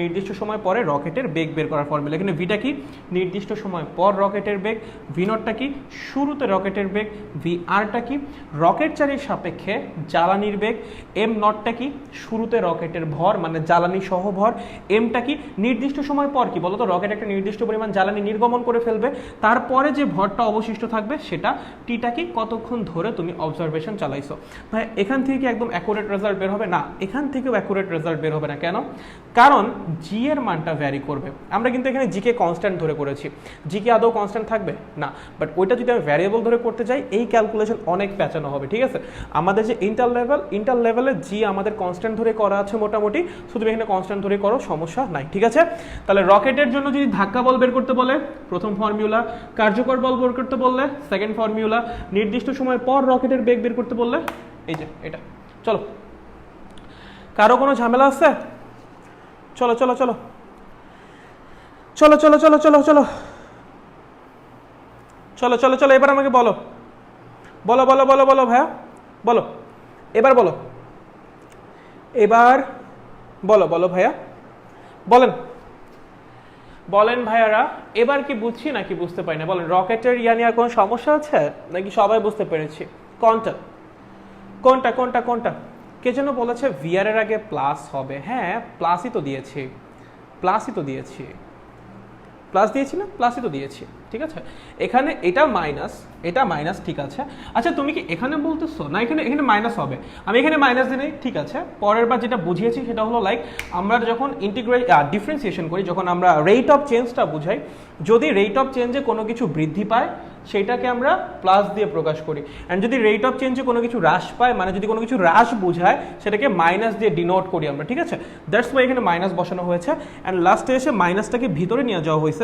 নির্দিষ্ট সময় পরে রকেটের বেগ বের করার ফর্মুলা। এখানে ভিটা কি, নির্দিষ্ট সময় পর রকেটের বেগ, ভি নটটা কি, শুরুতে রকেটের বেগ, ভি আরটা কি, রকেট চারির সাপেক্ষে জ্বালানির বেগ, এম নটটা কি, শুরুতে রকেটের ভর মানে জ্বালানি সহ ভর, এমটা কি, নির্দিষ্ট সময় পর কি বলতো, রকেট একটা নির্দিষ্ট পরিমাণ জ্বালানি নির্গমন করে ফেলবে, তারপরে যে ভরটা অবশিষ্ট থাকবে সেটা, টিটা কি, কতক্ষণ ধরে তুমি অবজারভেশন চালাইছো। ভাই এখান থেকে কি একদম অ্যাকুরেট রেজাল্ট বের হবে না, এখান থেকেও অ্যাকুরেট রেজাল্ট বের হবে না, কেন, কারণ জি এর মানটা ভ্যারি করবে। আমরা কিন্তু এখানে জি কে কনস্ট্যান্ট ধরে করেছি, জি কি আদৌ কনস্ট্যান্ট থাকবে না, বাট ওইটা যদি আমি ভ্যারিয়েবল ধরে করতে যাই এই ক্যালকুলেশন অনেক প্যাচানো হবে, ঠিক আছে। আমাদের যে ইন্টার লেভেলে জি আমাদের কনস্ট্যান্ট ধরে করা আছে মোটামুটি, শুধু এখানে কনস্ট্যান্ট ধরে করো, সমস্যা নাই, ঠিক আছে। তাহলে রকেটের জন্য যদি ধাক্কা বল বের করতে বলে প্রথম ফর্মুলা, কার্যকর বল বের করতে বললে সেকেন্ড ফর্মুলা, নির্দিষ্ট সময় পর রকেটের বেগ বের করতে বললে এই যে এটা। চলো, কারো কোনো ঝামেলা আছে, চলো, এবার আমাকে বলো ভাইয়া, এবার বলো ভাইয়া, বলেন ভাইয়ারা, এবার কি বুঝছি নাকি বুঝতে পারি না, বলেন রকেটের নিয়ে কোনো সমস্যা আছে নাকি সবাই বুঝতে পেরেছি, কোনটা কে যেন বলেছে ভিআর এর আগে প্লাস হবে, হ্যাঁ প্লাসই তো দিয়েছি ঠিক আছে। এখানে এটা মাইনাস ঠিক আছে। আচ্ছা তুমি কি এখানে বলতেছো না এখানে মাইনাস হবে, আমি এখানে মাইনাস দিই, ঠিক আছে। পরের বার যেটা বুঝিয়েছি সেটা হলো লাইক আমরা যখন ডিফারেন্সিয়েশন করি, যখন আমরা রেট অফ চেঞ্জটা বুঝাই, যদি রেট অফ চেঞ্জে কোনো কিছু বৃদ্ধি পায় সেটাকে আমরা প্লাস দিয়ে প্রকাশ করি, অ্যান্ড যদি রেট অফ চেঞ্জে কোনো কিছু হ্রাস পায় মানে যদি কোনো কিছু হ্রাস বোঝায় সেটাকে মাইনাস দিয়ে ডিনোট করি আমরা, ঠিক আছে। দ্যাটস ওয়াই এখানে মাইনাস বসানো হয়েছে, অ্যান্ড লাস্টে এসে মাইনাসটাকে ভিতরে নিয়ে যাওয়া হয়েছে,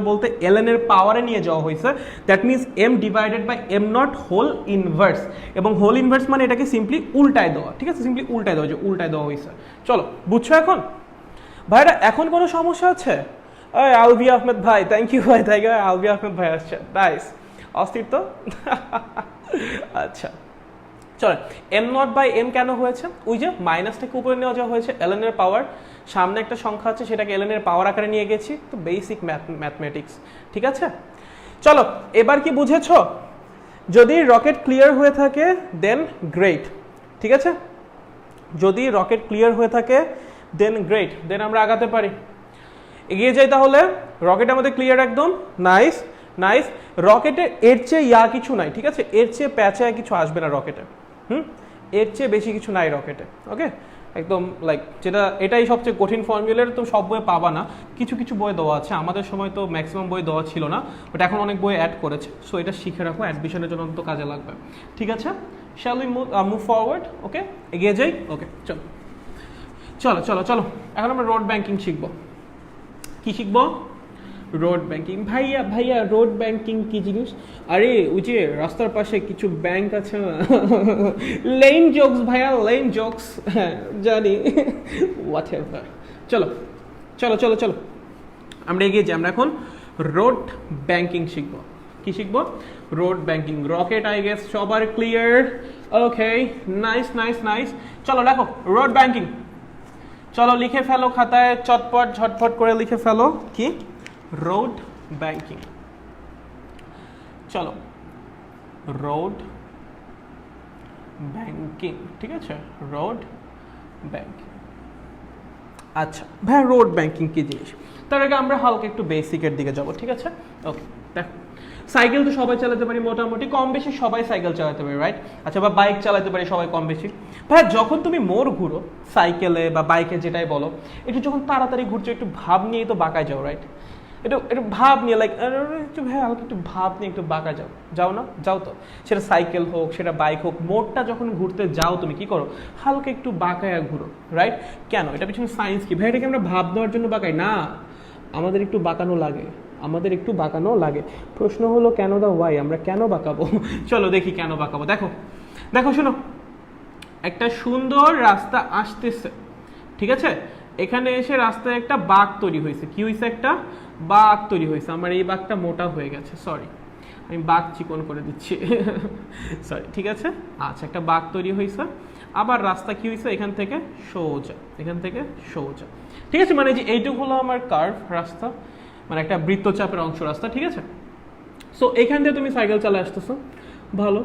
বলতে ln এর পাওয়ারে নিয়ে যাওয়া হয়েছে, that means m divided by m naught whole inverse, এবং হোল ইনভার্স মানে এটাকে সিম্পলি উল্টায় দেওয়া, ঠিক আছে, সিম্পলি উল্টায় দেওয়া হয়েছে। চলো বুঝছো এখন ভাইরা, এখন কোনো সমস্যা আছে? আলভি আহমেদ ভাই, থ্যাংক ইউ আলভি আহমেদ ভাই আসছে, নাইস, অস্থির তো আচ্ছা চলো, এম নট বাই এম কেন হয়েছে, ওই যে মাইনাসটাকে উপরে নেওয়া যাওয়া হয়েছে, ln এর পাওয়ার, সামনে একটা সংখ্যা আছে সেটাকে ln এর পাওয়ার আকারে নিয়ে গেছি, তো বেসিক ম্যাথমেটিক্স, ঠিক আছে। চলো এবার কি বুঝেছো, যদি রকেট ক্লিয়ার হয়ে থাকে দেন গ্রেট, ঠিক আছে, যদি রকেট ক্লিয়ার হয়ে থাকে দেন গ্রেট, দেন আমরা আগাতে পারি, এগিয়ে যাই। তাহলে রকেট আমাদের ক্লিয়ার একদম, নাইস, রকেটে এর চেয়ে কিছু নাই, ঠিক আছে, এর চেয়ে প্যাচায় কিছু আসবে না রকেটে, এর চেয়ে বেশি কিছু নাই রকেটে, ওকে, একদম লাইক যেটা এটাই সবচেয়ে কঠিন ফর্মুলার, তো সব বইয়ে পাবা না, কিছু বই দেওয়া আছে, আমাদের সময় তো ম্যাক্সিমাম বই দেওয়া ছিল না, বাট এখন অনেক বই অ্যাড করেছে, সো এটা শিখে রাখো, অ্যাডমিশনের জন্য তো কাজে লাগবে, ঠিক আছে। শ্যাল উই মুভ ফরওয়ার্ড, ওকে, এগিয়ে যাই, ওকে, চলো এখন আমরা রোড ব্যাংকিং শিখবো। কি শিখবো? Road banking. ভাইয়া রোড ব্যাংকিং কি জিনিস? আরে ওই যে রাস্তার পাশে কিছু ব্যাংক আছে না, লেন জোকস ভাইয়া, লেন জোকস, হ্যাঁ জানি, হোয়াটএভার। চলো আমরা এগিয়ে যাই, আমরা এখন রোড ব্যাংকিং শিখবো। কি শিখবো? Road banking. Rocket I guess সবার ক্লিয়ার, ওকে, নাইস। চলো দেখো রোড ব্যাংকিং, চলো লিখে ফেলো খাতায়, চটপট ঝটপট করে লিখে ফেলো কি রোড ব্যাংকিং। চলো রোড ব্যাংকিং, ঠিক আছে, রোড ব্যাংকিং। আচ্ছা ভাই রোড ব্যাংকিং কি জিনিস, তার আগে আমরা হালকা একটু বেসিকের দিকে যাব, ঠিক আছে। ওকে দেখো, সাইকেল তো সবাই চালাতে পারি, মোটামুটি কম বেশি সবাই সাইকেল চালাতে পারি, রাইট? আচ্ছা, বা বাইক চালাতে পারি সবাই কম বেশি। ভাই যখন তুমি মোড় ঘুরো সাইকেলে বা বাইকে যেটাই বলো, একটু যখন তাড়াতাড়ি ঘুরছো একটু ভাব নিয়েই তো বাঁকায় যাও, রাইট? একটু ভাব নিয়ে লাইক একটু ভাই হালকা একটু ভাব নিয়ে একটু বাঁকা যাও, যাও না? যাও তো, সেটা সাইকেল হোক সেটা বাইক হোক, মোড়টা যখন ঘুরতে যাও তুমি কি করো, হালকা একটু বাঁকায় ঘুরো, রাইট? কেন? এটা পিছনে সায়েন্স কি ভাই? এটাকে আমরা ভাব দেওয়ার জন্য বাঁকাই না, আমাদের একটু বাঁকানো লাগে, আমাদের একটু বাঁকানো লাগে। প্রশ্ন হলো কেন দা ওয়াই, আমরা কেন বাঁকাবো? চলো দেখি কেন বাঁকাবো। দেখো দেখো শোনো, একটা সুন্দর রাস্তা আসতেছে, ঠিক আছে, এখানে এসে রাস্তায় একটা বাঁক তৈরি হয়েছে। কি হয়েছে? একটা বাঁক তৈরি হয়েছে। আমার এই বাঁকটা মোটা হয়ে গেছে, সরি, আমি বাঁক চিকন করে দিচ্ছি সরি, ঠিক আছে। আচ্ছা, একটা বাঁক তৈরি হয়েছে, আবার রাস্তা কি হয়েছে, এখান থেকে সোজা, এখান থেকে সোজা, ঠিক আছে। মানে যে এইটুকু হলো আমার কার্ভ রাস্তা, মানে একটা বৃত্তচাপের অংশ রাস্তা, ঠিক আছে। সো এখান দিয়ে তুমি সাইকেল চালায় আসতেছো, ভালো,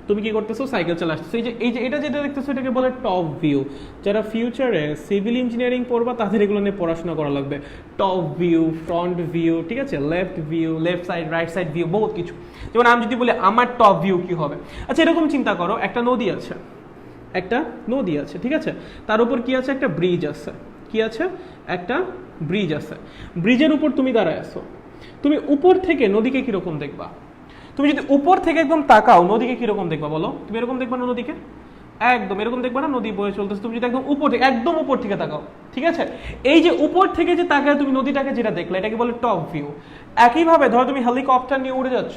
তুমি কি করতেছো, সাইকেল চালা আসতেছো। এই যে এটা যেটা দেখতেছো এটাকে বলে টপ ভিউ। যারা ফিউচারে সিভিল ইঞ্জিনিয়ারিং পড়বা তাদের এগুলো নিয়ে পড়াশোনা করা লাগবে। টপ ভিউ, ফ্রন্ট ভিউ, ঠিক আছে, left view, left side, right side view, বহুত কিছু। যেমন আমি যদি বলি আমার টপ ভিউ কি হবে, আচ্ছা এরকম চিন্তা করো, একটা নদী আছে, একটা নদী আছে, ঠিক আছে, তার উপর কি আছে, একটা ব্রিজ আছে, কি আছে, একটা ব্রিজ আছে। ব্রিজের উপর তুমি দাঁড়ায় আছো, তুমি উপর থেকে নদীকে কিরকম দেখবা? তুমি যদি উপর থেকে একদম তাকাও নদীকে কিরকম দেখবা বলো? তুমি এরকম দেখবা না নদীকে? একদম এরকম দেখবা না, নদী বয়ে চলতেছে। তুমি যদি একদম উপর থেকে, একদম উপর থেকে তাকাও, ঠিক আছে, এই যে উপর থেকে যে তাকায় তুমি নদীটাকে যেটা দেখলে এটাকে বলে টপ ভিউ। একইভাবে ধরো তুমি হেলিকপ্টার নিয়ে উড়ে যাচ্ছ,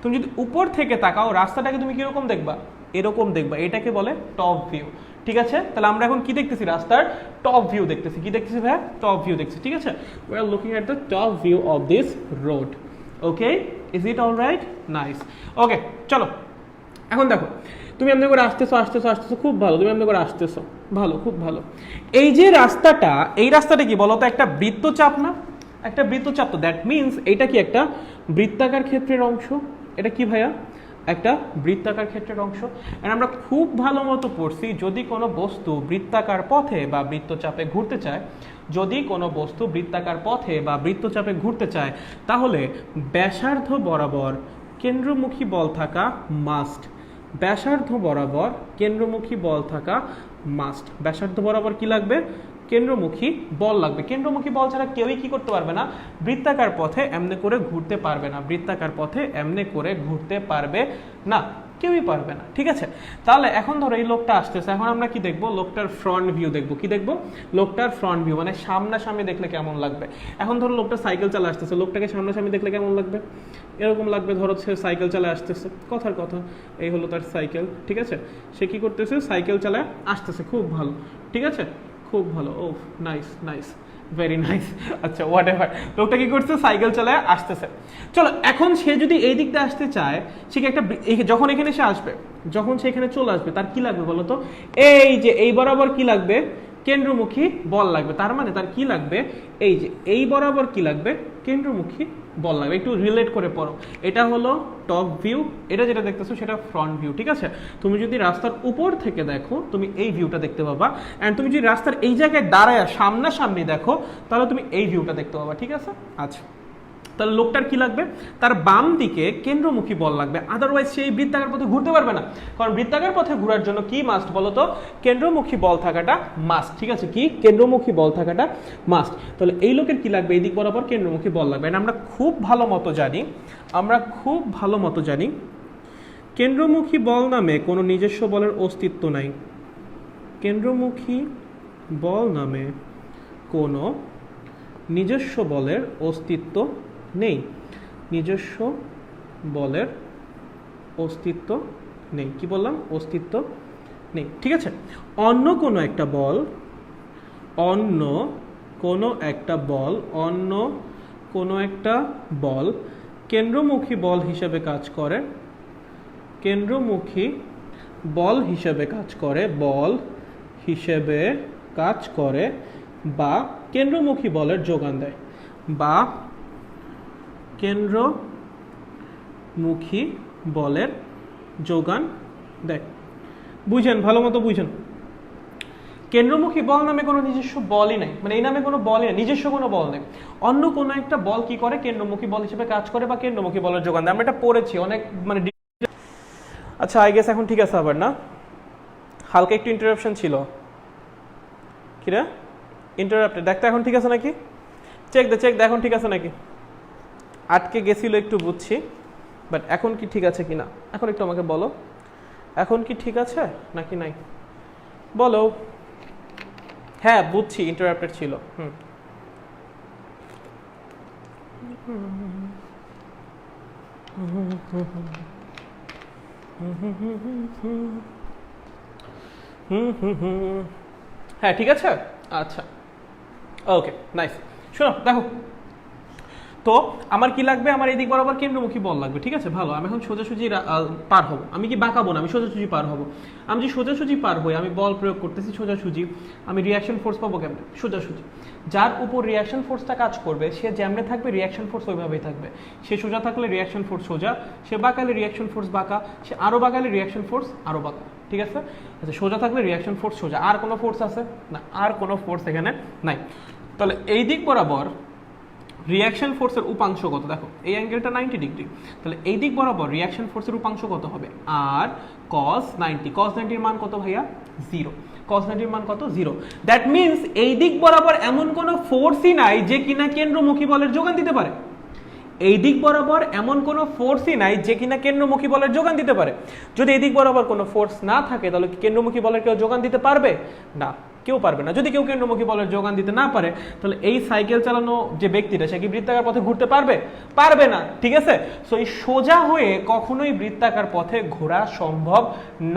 তুমি যদি উপর থেকে তাকাও রাস্তাটাকে তুমি কিরকম দেখবা? এরকম দেখবা, এটাকে বলে টপ ভিউ, ঠিক আছে। তাহলে আমরা এখন কি দেখতেছি? রাস্তার টপ ভিউ দেখতেছি। কি দেখতেছি ভাই? টপ ভিউ দেখছি, ঠিক আছে। We are looking at the top view of this road. Okay, is it all right? Nice. Okay চলো, এখন দেখো তুমি এমনি করে আসতেছো আসতেছো আসতেছো, খুব ভালো, তুমি এমনি করে আসতেছো, ভালো, খুব ভালো। এই যে রাস্তাটা, এই রাস্তাটা কি বলো তো? একটা বৃত্তচাপ না? একটা বৃত্তচাপ, তো দ্যাট মিনস এটা কি একটা বৃত্তাকার ক্ষেত্রের অংশ। এটা কি ভাইয়া? একটা বৃত্তাকার ক্ষেত্রের অংশ। আর আমরা খুব ভালো মতো পড়ছি, যদি কোনো বস্তু বৃত্তাকার পথে বা বৃত্তচাপে ঘুরতে চায়, যদি কোনো বস্তু বৃত্তাকার পথে বা বৃত্তচাপে ঘুরতে চায়, তাহলে ব্যাসার্ধ বরাবর কেন্দ্রমুখী বল থাকা মাস্ট। ব্যাসার্ধ বরাবর কেন্দ্রমুখী বল থাকা মাস্ট। ব্যাসার্ধ বরাবর কি লাগবে? কেন্দ্রমুখী বল লাগবে। কেন্দ্রমুখী বল ছাড়া কেউই কি করতে পারবে না? বৃত্তাকার পথে এমনি করে ঘুরতে পারবে না। বৃত্তাকার পথে এমনি করে ঘুরতে পারবে না, কেউই পারবে না, ঠিক আছে। তাহলে এখন ধরো এই লোকটা আসতেছে, এখন আমরা কি দেখবো? লোকটার ফ্রন্ট ভিউ দেখবো। কি দেখবো? লোকটার ফ্রন্ট ভিউ, মানে সামনাসামনি দেখলে কেমন লাগবে। এখন ধরো লোকটা সাইকেল চালা আসতেছে, লোকটাকে সামনাসামনি দেখলে কেমন লাগবে? এরকম লাগবে। ধরো সে সাইকেল চালায় আসতেছে, কথার কথা, এই হলো তার সাইকেল, ঠিক আছে। সে কি করতেছে? সাইকেল চালায় আসতেছে, খুব ভালো, ঠিক আছে, খুব ভালো। ও নাইস নাইস, ভেরি নাইস। আচ্ছা হোয়াট এভার, লোকটা কি করছে? সাইকেল চালায় আসতেছে। চলো এখন সে যদি এই দিক দিয়ে আসতে চায়, সে কি একটা, যখন এখানে সে আসবে, যখন সে এখানে চলে আসবে, তার কি লাগবে বলো তো? এই যে এই বরাবর কি লাগবে? কেন্দ্রমুখী বল লাগবে। তার মানে তার কি লাগবে? এই যে এই বরাবর কি লাগবে? কেন্দ্রমুখী বল লাগবে। একটু রিলেট করে পড়ো। এটা হলো টপ ভিউ, এটা যেটা দেখতেছো সেটা ফ্রন্ট ভিউ, ঠিক আছে। তুমি যদি রাস্তার উপর থেকে দেখো তুমি এই ভিউটা দেখতে পাবা, এন্ড তুমি যদি রাস্তার এই জায়গায় দাঁড়ায় সামনাসামনি দেখো তাহলে তুমি এই ভিউটা দেখতে পাবা, ঠিক আছে। আচ্ছা, তাহলে লোকটার কি লাগবে? তার বাম দিকে কেন্দ্রমুখী বল লাগবে, আদারওয়াইজ সেই বৃত্তাকার পথে ঘুরতে পারবে না। কারণ বৃত্তাকার পথে ঘোরার জন্য কি মাস্ট বলো তো? কেন্দ্রমুখী বল থাকাটা মাস্ট, ঠিক আছে। কি? কেন্দ্রমুখী বল থাকাটা মাস্ট। তাহলে এই লোকের কি লাগবে? এই দিক বরাবর কেন্দ্রমুখী বল লাগবে। আর আমরা খুব ভালো মতো জানি কেন্দ্রমুখী বল নামে কোনো নিজস্ব বলের অস্তিত্ব নাই। কেন্দ্রমুখী বল নামে কোনো নিজস্ব বলের অস্তিত্ব নেই। নিজস্ব বলের অস্তিত্ব নেই। কি বললাম? অস্তিত্ব নেই, ঠিক আছে। অন্য কোনো একটা বল কেন্দ্রমুখী বল হিসেবে কাজ করে, বল হিসেবে কাজ করে বা কেন্দ্রমুখী বলের যোগান দেয় বা কেন্দ্রমুখী বলের যোগান দেয়। বুঝেন, ভালো মতো বুঝেন। কেন্দ্রমুখী বল নামে কোনো নিজস্ব বলই নাই, মানে এই নামে কোনো বলই নেই, নিজস্ব কোনো বল নেই। অন্য কোনো একটা বল কি করে, কেন্দ্রমুখী বল হিসেবে কাজ করে বা কেন্দ্রমুখী বলের যোগান দেয়। আমরা এটা পড়েছি অনেক, মানে আচ্ছা আই গেস এখন ঠিক আছে আবার না? হালকা একটু ইন্টারাপশন ছিল, কিরে ইন্টারাপ্টেড, দেখতে এখন ঠিক আছে নাকি? চেক দে এখন ঠিক আছে নাকি? আটকে গেছিল একটু বুঝছি, বাট এখন কি ঠিক আছে কিনা এখন একটু আমাকে বলো, এখন কি ঠিক আছে নাকি নাই বলো। হ্যাঁ বুঝছি ইন্টারাপ্টেড ছিল। হ্যাঁ ঠিক আছে, আচ্ছা ওকে নাইস। শোনো দেখো তো আমার কি লাগবে, আমার এই দিক বরাবর কেন্দ্রমুখী বল লাগবে, ঠিক আছে ভালো। আমি এখন সোজাসুজি পার হব, আমি কি বাঁকাবো না, আমি সোজাসুজি পার হব। আমি যে সোজাসুজি পার হই, আমি বল প্রয়োগ করতেছি সোজাসুজি, আমি রিয়াকশন ফোর্স পাবো কেমনে? সোজাসুজি। যার উপর রিয়াকশন ফোর্সটা কাজ করবে সে যেমনে থাকবে রিয়াকশন ফোর্স ওইভাবেই থাকবে। সে সোজা থাকলে রিয়াকশন ফোর্স সোজা, সে বাঁকালে রিয়াকশন ফোর্স বাঁকা, সে আরো বাঁকালে রিয়াকশন ফোর্স আরো বাঁকা, ঠিক আছে? আচ্ছা সোজা থাকলে রিয়াকশন ফোর্স সোজা, আর কোনো ফোর্স আছে না? আর কোনো ফোর্স এখানে নাই। তাহলে এই দিক বরাবর রিয়াকশন ফোর্সের উপাংশ কত? দেখো এই অ্যাঙ্গেলটা 90 ডিগ্রি, তাহলে এই দিক বরাবর রিয়াকশন ফোর্সের উপাংশ কত হবে? আর cos 90, cos 90 এর মান কত ভাইয়া? 0। cos 90 এর মান কত? 0। দ্যাট মিন্স এই দিক বরাবর এমন কোনো ফোর্সই নাই যে কিনা কেন্দ্রমুখী বলের যোগান দিতে পারে। এই দিক বরাবর এমন কোনো ফোর্সই নাই যে কিনা কেন্দ্রমুখী বলের যোগান দিতে পারে। যদি এই দিক বরাবর কোনো ফোর্স না থাকে তাহলে কি কেন্দ্রমুখী বলের কেউ যোগান দিতে পারবে? না, কেউ পারবে না। যদি কেউ কেন্দ্রমুখী বলের যোগান দিতে না পারে তাহলে এই সাইকেল চালানো যে ব্যক্তিটা সে কি বৃত্তাকার পথে ঘুরতে পারবে? পারবে না, ঠিক আছে? সো এই সোজা হয়ে কখনোই বৃত্তাকার পথে ঘোরা সম্ভব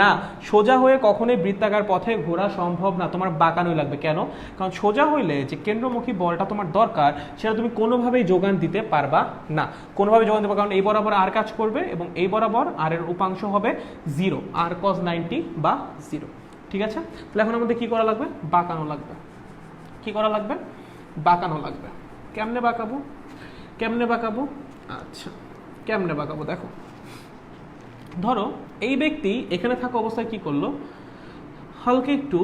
না। সোজা হয়ে কখনোই বৃত্তাকার পথে ঘোরা সম্ভব না, তোমার বাঁকানোই লাগবে। কেন? কারণ সোজা হইলে যে কেন্দ্রমুখী বলটা তোমার দরকার সেটা তুমি কোনোভাবেই যোগান দিতে পারবা না, কোনোভাবে যোগান দিতে পারবে। কারণ এই বরাবর আর কাজ করবে এবং এই বরাবর আর এর উপাংশ হবে 0, আর cos 90 বা 0, ঠিক আছে? তাহলে এখন আমাদের কি করা লাগবে? বাঁকানো লাগবে। কি করা লাগবে? বাঁকানো লাগবে। কেমনে বাঁকাবো? কেমনে বাঁকাবো? আচ্ছা কেমনে বাঁকাবো দেখো, ধরো এই ব্যক্তি এখানে থাকা অবস্থায় কি করলো, হালকা একটু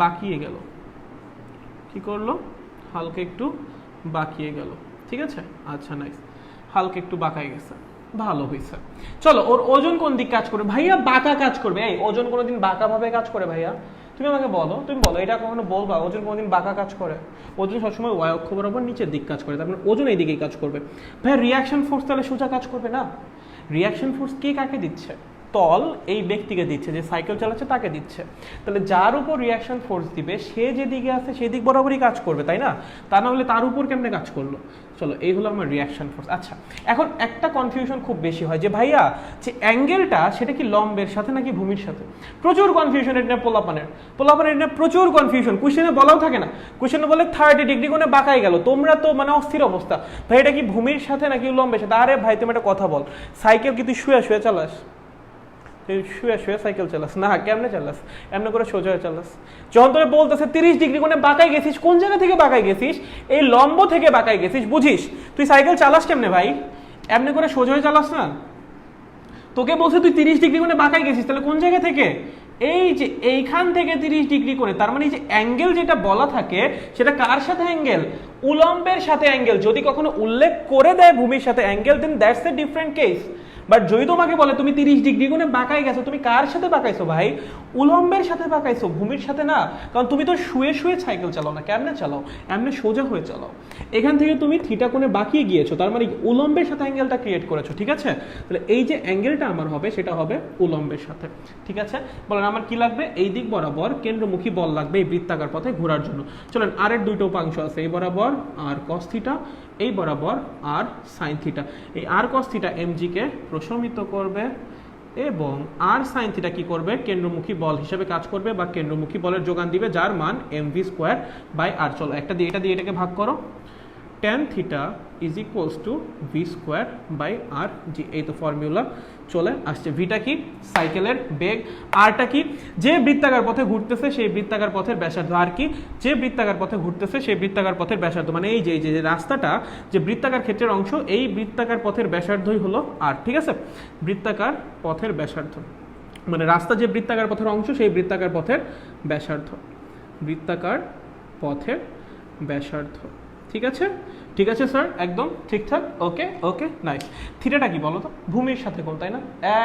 বাঁকিয়ে গেল। কি করলো? হালকা একটু বাঁকিয়ে গেল, ঠিক আছে? আচ্ছা নাইস, হালকা একটু বাঁকায় গেছে, ভালো হয়েছে। চলো ওর ওজন কোন দিক কাজ করবে? ভাইয়া বাঁকা কাজ করবে। এই ওজন কোনোদিন বাঁকা ভাবে কাজ করে ভাইয়া? তুমি আমাকে বলো, তুমি বলো এটা কখনো বলবা ওজন কোনোদিন বাঁকা কাজ করে? ওজন সবসময় ওয়াই অক্ষ বরাবর নিচের দিক কাজ করে, তার মানে ওজন এই দিকেই কাজ করবে। ভাইয়া রিয়াকশন ফোর্স তাহলে সোজা কাজ করবে না? রিয়াকশন ফোর্স কে কাকে দিচ্ছে? তল এই ব্যক্তিকে দিচ্ছে, যে সাইকেল চালাচ্ছে তাকে দিচ্ছে। তাহলে যার উপর রিয়াকশন ফোর্স দিবে সে যেদিকে আছে সেদিক বরাবরই কাজ করবে, তাই না? তা না হলে তার উপর কেমনে কাজ করলো? চলো এই হলো আমার রিয়াকশন ফোর্স। আচ্ছা এখন একটা কনফিউশন খুব বেশি হয় যে ভাইয়া যে অ্যাঙ্গেলটা সেটা কি লম্বের সাথে নাকি ভূমির সাথে? প্রচুর কনফিউশন এটা নিয়ে, পোলাপানের এটা প্রচুর কনফিউশন। কোশ্চেনে বলাও থাকে না, কোশ্চেনে বলে 30 ডিগ্রি কোণে বাঁকাই গেল, তোমরা তো মানে অস্থির অবস্থা। ভাই এটা কি ভূমির সাথে নাকি লম্বের সাথে? আরে ভাই তুমি একটা কথা বল, সাইকেল কি তুই শুয়ে শুয়ে চালাস? শুয়ে শুয়ে সাইকেল চালাস না? কেমনে চালাস? এমনি করে সোজা হয়ে চালাস। যখন তোরে বলতেছে 30 ডিগ্রি কোণে বাঁকাই গেছিস, কোন জায়গা থেকে বাঁকাই গেছিস? এই লম্ব থেকে বাঁকাই গেছিস, বুঝিস? তুই সাইকেল চালাস কেমনে ভাই? এমনি করে সোজা হয়ে চালাস না। তোকে বলছে তুই 30 ডিগ্রি কোণে বাঁকাই গেছিস, তাহলে কোন জায়গা থেকে? এই যে এইখান থেকে 30 ডিগ্রি কোণে, তার মানে এই যে অ্যাঙ্গেল যেটা বলা থাকে সেটা কার সাথে অ্যাঙ্গেল? উলম্বের সাথে অ্যাঙ্গেল। যদি কখনো উল্লেখ করে দেয় ভূমির সাথে angle, then that's a different case. But যদি তোমাকে বলে তুমি 30 ডিগ্রি কোণে বাঁকাই গেছো, তুমি কার সাথে বাঁকাইছো ভাই? উলম্বের সাথে বাঁকাইছো, ভূমির সাথে না। কারণ তুমি তো শুয়ে শুয়ে সাইকেল চালাও না, কেমনে চালাও? এমনি সোজা হয়ে চালাও। এখান থেকে তুমি থিটা কোণে বাঁকিয়ে গিয়েছো, তার মানে উলম্বের সাথে অ্যাঙ্গেলটা ক্রিয়েট করেছো, ঠিক আছে? তাহলে এই যে অ্যাঙ্গেলটা আমার হবে সেটা হবে উলম্বের সাথে, ঠিক আছে? বলেন আমার কি লাগবে? এই দিক বরাবর কেন্দ্রমুখী বল লাগবে এই বৃত্তাকার পথে ঘোরার জন্য। চলেন আরের দুইটা উপাংশ আছে, এই বরাবর আর cos থিটা, এই বরাবর আর sin থিটা। এই আর cos থিটা mg কে প্রশমিত করবে এবং আর sin থিটা কি করবে? কেন্দ্রমুখী বল হিসেবে কাজ করবে বা কেন্দ্রমুখী বলের যোগান দিবে, যার মান mv² বাই r। চলো একটা দিয়ে এটা দিয়ে এটাকে ভাগ করো, tan theta is equals to v square by r g. এই তো ফর্মুলা চলে আসছে। ভিটা কি? সাইকেলের বেগ। আরটা কি? যে বৃত্তাকার পথে ঘুরতেছে সেই বৃত্তাকার পথের ব্যাসার্ধ। আর কি? যে বৃত্তাকার পথে ঘুরতেছে সেই বৃত্তাকার পথের ব্যাসার্ধ, মানে এই যে যে রাস্তাটা যে বৃত্তাকার ক্ষেত্রের অংশ, এই বৃত্তাকার পথের ব্যাসার্ধই হলো আর। ঠিক আছে, বৃত্তাকার পথের ব্যাসার্ধ মানে রাস্তা যে বৃত্তাকার পথের অংশ সেই বৃত্তাকার পথের ব্যাসার্ধ, বৃত্তাকার পথের ব্যাসার্ধ। ঠিক আছে, ঠিক আছে স্যার, একদম ঠিকঠাক। ওকে ওকে, নাইস। থিটাটা কি বলো তো? ভূমির সাথে কোণ, তাই না?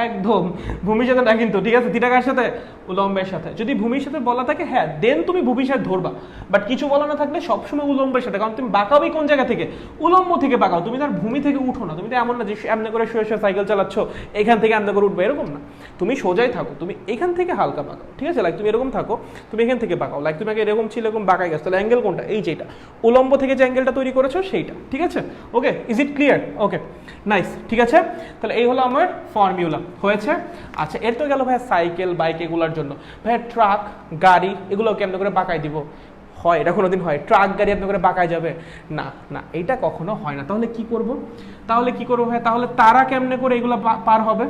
একদম ভূমির সাথে না কিন্তু, ঠিক আছে? থিটা কার সাথে? উলম্বের সাথে। যদি ভূমির সাথে বলা থাকে হ্যাঁ দেন তুমি ভূমির সাথে ধরবা, বাট কিছু বলা না থাকলে সবসময় উলম্বের সাথে, কারণ তুমি বাঁকাওই কোন জায়গা থেকে? উলম্ব থেকে বাঁকাও, তুমি তার ভূমি থেকে উঠো না। তুমি তো এমন না যে এমনি করে শুয়ে শুয়ে সাইকেল চালাচ্ছ এখান থেকে এমনি করে উঠবে, এরকম না। তুমি সোজাই থাকো, তুমি এখান থেকে হালকা বাঁকাও, ঠিক আছে? লাইক তুমি এরকম থাকো, তুমি এখান থেকে বাঁকাও, লাইক তুমি আগে এরকম ছিল এরকম বাঁকাই গেছো, তাহলে অ্যাঙ্গেল কোনটা? এই যেটা উলম্ব থেকে যে অ্যাঙ্গেলটা তৈরি করেছো সেইটা। ঠিক আছে, okay, is it clear? Okay, nice. ঠিক আছে, তাহলে এই হলো আমার ফর্মুলা। হয়েছে? আচ্ছা, এর তো গেল ভাইয়া সাইকেল বাইক এগুলোর জন্য। ভাইয়া ট্রাক গাড়ি এগুলো কেমন করে বাঁকাই দিব? হয় এটা কোনোদিন হয়? ট্রাক গাড়ি আপনি করে বাঁকায় যাবে? না না, এটা কখনো হয় না। তাহলে কি করব? তাহলে কি করবো ভাইয়া? তাহলে তারা কেমনে করে এগুলো পার হবে?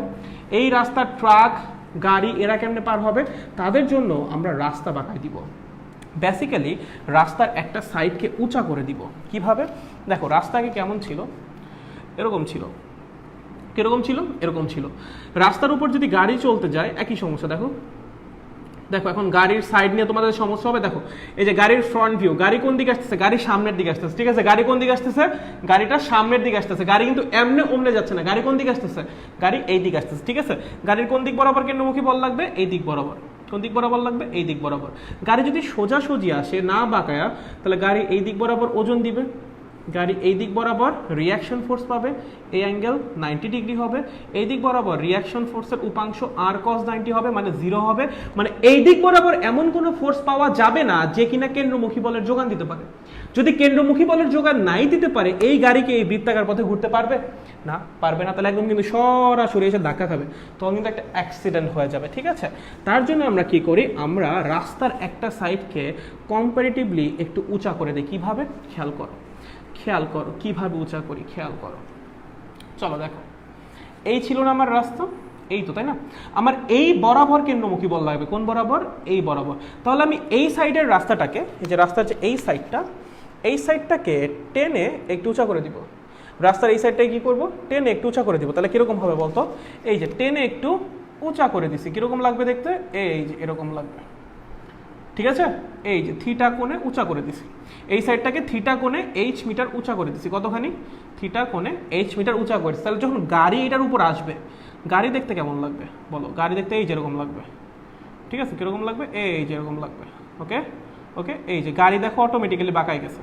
এই রাস্তা ট্রাক গাড়ি এরা কেমনে পার হবে? তাদের জন্য আমরা রাস্তা বাঁকাই দিব। বেসিক্যালি রাস্তার একটা সাইডকে উঁচা করে দিব। কিভাবে? দেখো রাস্তা আগে কেমন ছিল? এরকম ছিল। কিরকম ছিল? এরকম ছিল। রাস্তার উপর যদি গাড়ি চলতে যায় একই সমস্যা। দেখো দেখো এখন গাড়ির সাইড নিয়ে তোমাদের সমস্যা হবে। দেখো এই যে গাড়ির ফ্রন্ট ভিউ, গাড়ি কোন দিকে আসতেছে? গাড়ি সামনের দিকে আসতেছে। ঠিক আছে, গাড়ি কোন দিকে আসতেছে? গাড়িটা সামনের দিকে আসতেছে। গাড়ি কিন্তু এমনি ওমনে যাচ্ছে না, গাড়ি কোন দিকে আসতেছে? গাড়ি এই দিকে আসতেছে। ঠিক আছে, গাড়ির কোন দিক বরাবর কেন্দ্রমুখী বল লাগবে? এই দিক বরাবর। কোন দিক বরাবর লাগবে? এই দিক বরাবর। গাড়ি যদি সোজাসুজি আসে না বাঁকায়া, তাহলে গাড়ি এই দিক বরাবর ওজন দিবে, গাড়ি এই দিক বরাবর রিয়াকশন ফোর্স পাবে, এই অ্যাঙ্গেল 90 ডিগ্রি হবে। এই দিক বরাবর রিয়াকশন ফোর্সের উপাংশ আর cos 90 হবে, মানে 0 হবে। মানে এই দিক বরাবর এমন কোনো ফোর্স পাওয়া যাবে না যে কিনা কেন্দ্রমুখী বলের যোগান দিতে পারে। যদি কেন্দ্রমুখী বলের যোগান নাই দিতে পারে, এই গাড়িকে এই বৃত্তাকার পথে ঘুরতে পারবে না? পারবে না। তাহলে একদম কিন্তু সরাসরি এসে ধাক্কা খাবে, তখন কিন্তু একটা অ্যাক্সিডেন্ট হয়ে যাবে। ঠিক আছে, তার জন্য আমরা কি করি? আমরা রাস্তার একটা সাইডকে কম্পারেটিভলি একটু উঁচা করে দিই। কিভাবে? খেয়াল করো, খেয়াল করো কিভাবে উঁচা করি, খেয়াল করো। চলো দেখো, এই ছিল না আমার রাস্তা, এই তো, তাই না? আমার এই বরাবর কেন্দ্রমুখী বল লাগবে। কোন বরাবর? এই বরাবর। তাহলে আমি এই সাইডের রাস্তাটাকে, এই যে রাস্তার যে এই সাইডটা, এই সাইডটাকে টেনে একটু উঁচা করে দিব। রাস্তার এই সাইডটাকে কি করব? টেনে একটু উঁচা করে দিব। তাহলে কিরকম হবে বলতো? এই যে টেনে একটু উঁচা করে দিছি, কিরকম লাগবে দেখতে? এই যে এরকম লাগবে। ঠিক আছে, এই যে থিটা কোণে উঁচা করে দিছি, এই সাইডটাকে থিটা কোণে h মিটার উঁচা করে দিছি। কতখানি? থিটা কোণে h মিটার উঁচা করে দিছি। তাহলে যখন গাড়ি এটার উপর আসবে, গাড়ি দেখতে কেমন লাগবে বলো? গাড়ি দেখতে এই যেরকম লাগবে। ঠিক আছে, কিরকম লাগবে? এই যেরকম লাগবে। ওকে ওকে, এই যে গাড়ি দেখো অটোমেটিক্যালি বাঁকাই গেছে।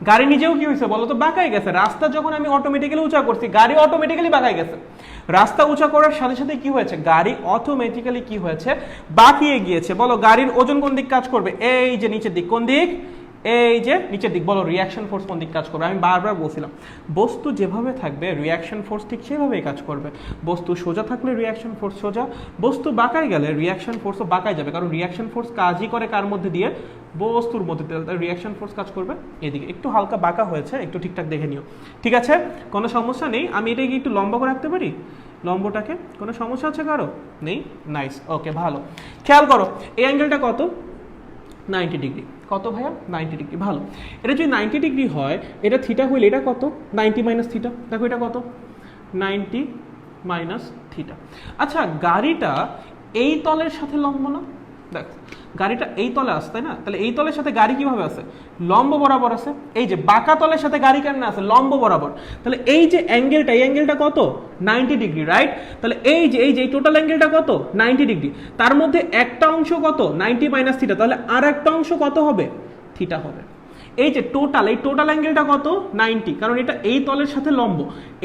গাড়ি নিজেও কি হয়েছে বলো তো? বাঁকাই গেছে। রাস্তা যখন আমি অটোমেটিক্যালি উঁচা করছি, গাড়ি অটোমেটিক্যালি বাঁকাই গেছে। রাস্তা উঁচা করার সাথে সাথে কি হয়েছে? গাড়ি অটোমেটিক্যালি কি হয়েছে? বাঁকিয়ে গিয়েছে। বলো গাড়ির ওজন কোন দিক কাজ করবে? এই যে নিচের দিক। কোন দিক? এই যে নিচের দিক। বলো রিয়াকশন ফোর্স কোন দিক কাজ করবে? আমি বারবার বলছিলাম বস্তু যেভাবে থাকবে রিয়াকশন ফোর্স ঠিক সেভাবেই কাজ করবে। বস্তু সোজা থাকলে রিয়াকশন ফোর্স সোজা, বস্তু বাঁকাই গেলে রিয়াকশন ফোর্সও বাঁকাই যাবে, কারণ রিয়াকশন ফোর্স কাজই করে কার মধ্যে দিয়ে? বস্তুর মধ্যে দিয়ে। রিয়াকশন ফোর্স কাজ করবে এদিকে। একটু হালকা বাঁকা হয়েছে, একটু ঠিকঠাক দেখে নিও। ঠিক আছে, কোনো সমস্যা নেই। আমি এটাকে একটু লম্বা করে রাখতে পারি, লম্বটাকে। কোনো সমস্যা আছে কারো? নেই? নাইস, ওকে, ভালো। খেয়াল করো এই অ্যাঙ্গেলটা কত? 90 ডিগ্রি। কত ভাইয়া? 90 ডিগ্রি। ভালো, এটা যদি 90 ডিগ্রি হয়, এটা থিটা হইলে এটা কত? 90 মাইনাস থিটা। দেখো এটা কত? 90 মাইনাস থিটা। আচ্ছা, গাড়িটা এই তলের সাথে লম্ব না? দেখো গাড়িটা এই তলে আসে, তাই না? তাহলে এই তলের সাথে গাড়ি কিভাবে আছে? লম্ব বরাবর আছে। এই যে বাঁকা তলের সাথে গাড়ি কেমন আছে? লম্ব বরাবর। তাহলে এই যে অ্যাঙ্গেলটা, এই অ্যাঙ্গেলটা কত? 90 ডিগ্রি, রাইট? তাহলে এই যে এই টোটাল অ্যাঙ্গেলটা কত? 90 ডিগ্রি। তার মধ্যে একটা অংশ কত? 90 মাইনাস থিটা। তাহলে আর একটা অংশ কত হবে? থিটা হবে। এই যে টোটাল, এই টোটাল অ্যাঙ্গেলটা কত? 90, কারণ এটা এই তলের সাথে লম্ব,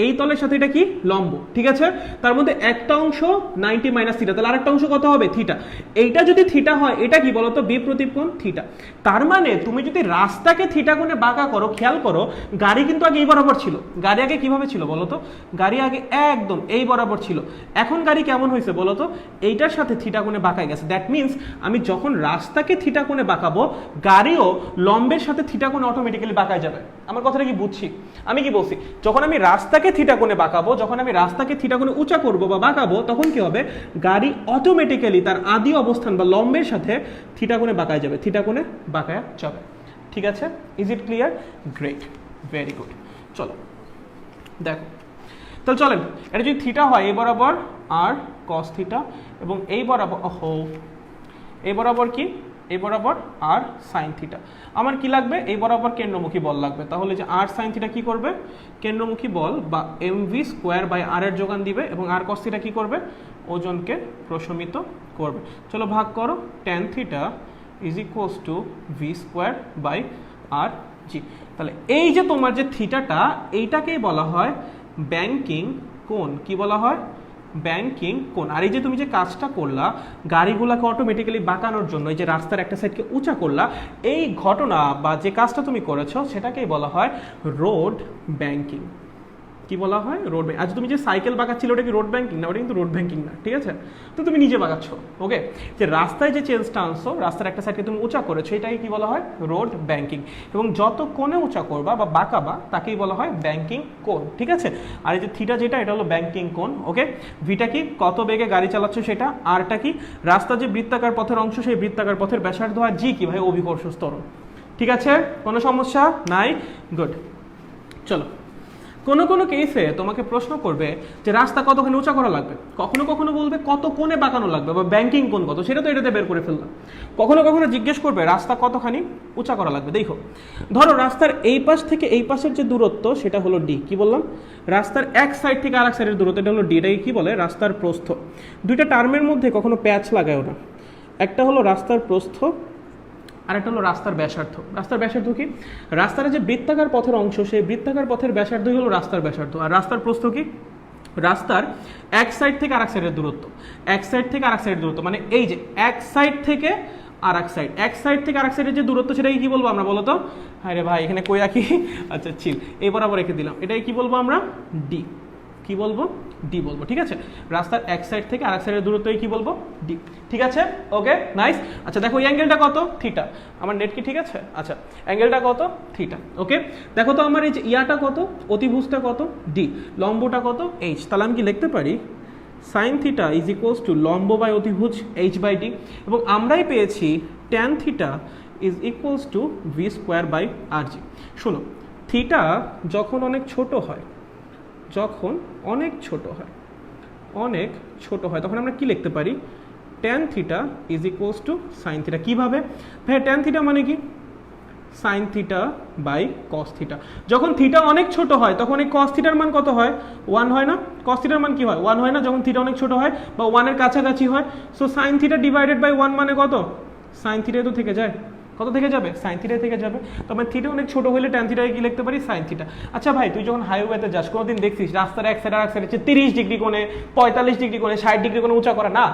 এই তলের সাথে এটা কি? লম্ব। ঠিক আছে, তার মধ্যে একটা অংশ 90 মাইনাস থিটা, তাহলে আরেকটা অংশ কত হবে? থিটা। এইটা যদি থিটা হয়, এটা কি বলতো? বিপরীত কোণ থিটা। তার মানে তুমি যদি রাস্তাকে থিটা কোণে বাঁকা করো, খেয়াল করো গাড়ি কিন্তু আগে এই বরাবর ছিল। গাড়ি আগে কিভাবে ছিল বলতো? গাড়ি আগে একদম এই বরাবর ছিল। এখন গাড়ি কেমন হয়েছে বলতো? এইটার সাথে থিটা কোণে বাঁকায় গেছে। দ্যাট মিনস আমি যখন রাস্তাকে থিটা কোণে বাঁকাবো, গাড়িও লম্বের সাথে থিটা থিটা কোণে অটোমেটিক্যালি বাঁকা যাবে। আমার কথাটা কি বুঝছি? আমি কি বলছি, যখন আমি রাস্তাকে থিটা কোণে বাঁকাবো, যখন আমি রাস্তাকে থিটা কোণে উঁচা করবো বা বাঁকাবো, তখন কি হবে, গাড়ি অটোমেটিক্যালি তার আদি অবস্থান বা লম্বের সাথে থিটা কোণে বাঁকায় যাবে, থিটা কোণে বাঁকায় যাবে। ঠিক আছে, is it clear? Great, very good. চলো দেখো, তাহলে চলেন, এটা যদি থিটা হয় এই বরাবর আর কস থিটা, এবং এই বরাবর এই বরাবর কি, এই বরাবর আর সাইন থিটা। আমার কি লাগবে, এই বরাবর কেন্দ্রমুখী বল লাগবে। তাহলে যে আর সাইন থিটা কি করবে, কেন্দ্রমুখী বল বা mv স্কোয়ার বাই আর এর যোগান দিবে, এবং আর কস থিটা কি করবে, ওজনকে প্রশমিত করবে। চলো ভাগ করো, tan theta is equals to v square by r g. তাহলে এই যে তোমার যে থিটাটা, এইটাকেই বলা হয় ব্যাংকিং কোণ। কি বলা হয়? ব্যাংকিং কোণ। আর এই যে তুমি যে কাজটা করলা, গাড়িগুলোকে অটোমেটিক্যালি বাঁকানোর জন্য এই যে রাস্তার একটা সাইডকে উঁচা করলা, এই ঘটনা বা যে কাজটা তুমি করেছো সেটাকেই বলা হয় রোড ব্যাংকিং। কি বলা হয়? Road banking. আজ তুমি যে সাইকেল বাঁকাচ্ছিল ওটা কি রোড ব্যাংকিং না? ওটা কিন্তু রোড ব্যাংকিং না, ঠিক আছে? তো তুমি নিজে বাঁকাচ্ছ, ওকে? যে রাস্তায় যে চেঞ্জটা আনছো, রাস্তার একটা সাইডকে তুমি উঁচা করেছো, এটাকে কি বলা হয়? Road banking. এবং যত কোণে উঁচা করবা বা বাঁকাবা তাকেই বলা হয় ব্যাংকিং কোণ, ঠিক আছে? আর এই যে থিটা যেটা, এটা হলো ব্যাংকিং কোণ, ওকে? ভিটা কি, কত বেগে গাড়ি চালাচ্ছ সেটা। আরটা কি, রাস্তা যে বৃত্তাকার পথের অংশ, সেই বৃত্তাকার পথের ব্যাসার্ধ। আর জি কি ভাই, অভিকর্ষ ত্বরণ। ঠিক আছে, কোনো সমস্যা নাই? গুড। চলো, কোনো কোনো কেসে তোমাকে প্রশ্ন করবে যে রাস্তা কতখানি উঁচা করা লাগবে, কখনো কখনো বলবে কত কোণে বাঁকানো লাগবে বা ব্যাংকিং কোণ কত, সেটা তো এটাতে বের করে ফেললাম। কখনো কখনো জিজ্ঞেস করবে রাস্তা কতখানি উঁচা করা লাগবে। দেখো, ধরো রাস্তার এই পাশ থেকে এই পাশের যে দূরত্ব সেটা হলো ডি। কি বললাম? রাস্তার এক সাইড থেকে আরেক সাইডের দূরত্ব, এটা হলো ডি। এটাকে কি বলে? রাস্তার প্রস্থ। দুইটা টার্মের মধ্যে কখনো প্যাচ লাগায়ও না। একটা হলো রাস্তার প্রস্থ, আর একটা হলো রাস্তার ব্যাসার্ধ। রাস্তার ব্যাসার্ধ কি? রাস্তার যে বৃত্তাকার পথের অংশ, সেই বৃত্তাকার পথের ব্যাসার্ধই হলো রাস্তার ব্যাসার্ধ। আর রাস্তার প্রস্থ কি? রাস্তার এক সাইড থেকে আরেক সাইডের দূরত্ব। এক সাইড থেকে আরেক সাইডের দূরত্ব মানে এই যে এক সাইড থেকে আর এক সাইড, এক সাইড থেকে আরেক সাইডের যে দূরত্ব, সেটাকে কি বলবো আমরা, বলো তো? হ্যাঁ রে ভাই, এখানে কই রাখি? আচ্ছা চিল, এই বরাবর রেখে দিলাম। এটাকে কি বলবো আমরা? ডি। কি বলবো? ডি বলবো, ঠিক আছে? রাস্তার এক সাইড থেকে আরেক সাইডের দূরত্বই কি বলবো? ডি। ঠিক আছে, ওকে, নাইস। আচ্ছা দেখো, এই অ্যাঙ্গেলটা কত? থিটা। আমার নেট কি ঠিক আছে? আচ্ছা, অ্যাঙ্গেলটা কত? থিটা, ওকে? দেখো তো আমার এই যে ইয়াটা কত, অতিভুজটা কত? ডি। লম্বটা কত? এইচ। তাহলে আমি কি লিখতে পারি sine theta is equals to লম্ব বাই অতিভুজ এইচ বাই ডি। এবং আমরাই পেয়েছি tan theta is equals to v square by r g. শোনো, থিটা যখন অনেক ছোট হয়, যখন অনেক ছোট হয়, অনেক ছোট হয়, তখন আমরা কি লিখতে পারি? Tan theta is equals to sine theta. কীভাবে ভাই? ট্যান থিটা মানে কি? Sine theta by cos theta. যখন থিটা অনেক ছোট হয় তখন এই কস থিটার মান কত হয়? 1 হয় না? কস থিটার মান কি হয়? 1 হয় না যখন থিটা অনেক ছোট হয় বা 1 এর কাছাকাছি হয়। So sine theta divided by 1 মানে কত? সাইন থিটা তো থেকে যায়। কত থেকে যাবে? সাইন থিটা থেকে যাবে। তবে থিটা অনেক ছোট হলে ট্যান থিটাকে কি লিখতে পারি? Sine theta. আচ্ছা ভাই, তুই যখন হাইওয়েতে যাস, কোনোদিন দেখছিস রাস্তার এক সাইড আর এক সাইড 30 ডিগ্রি কোণে, 45 ডিগ্রি কোণে, 60 ডিগ্রি কোণে উঁচা করা? না,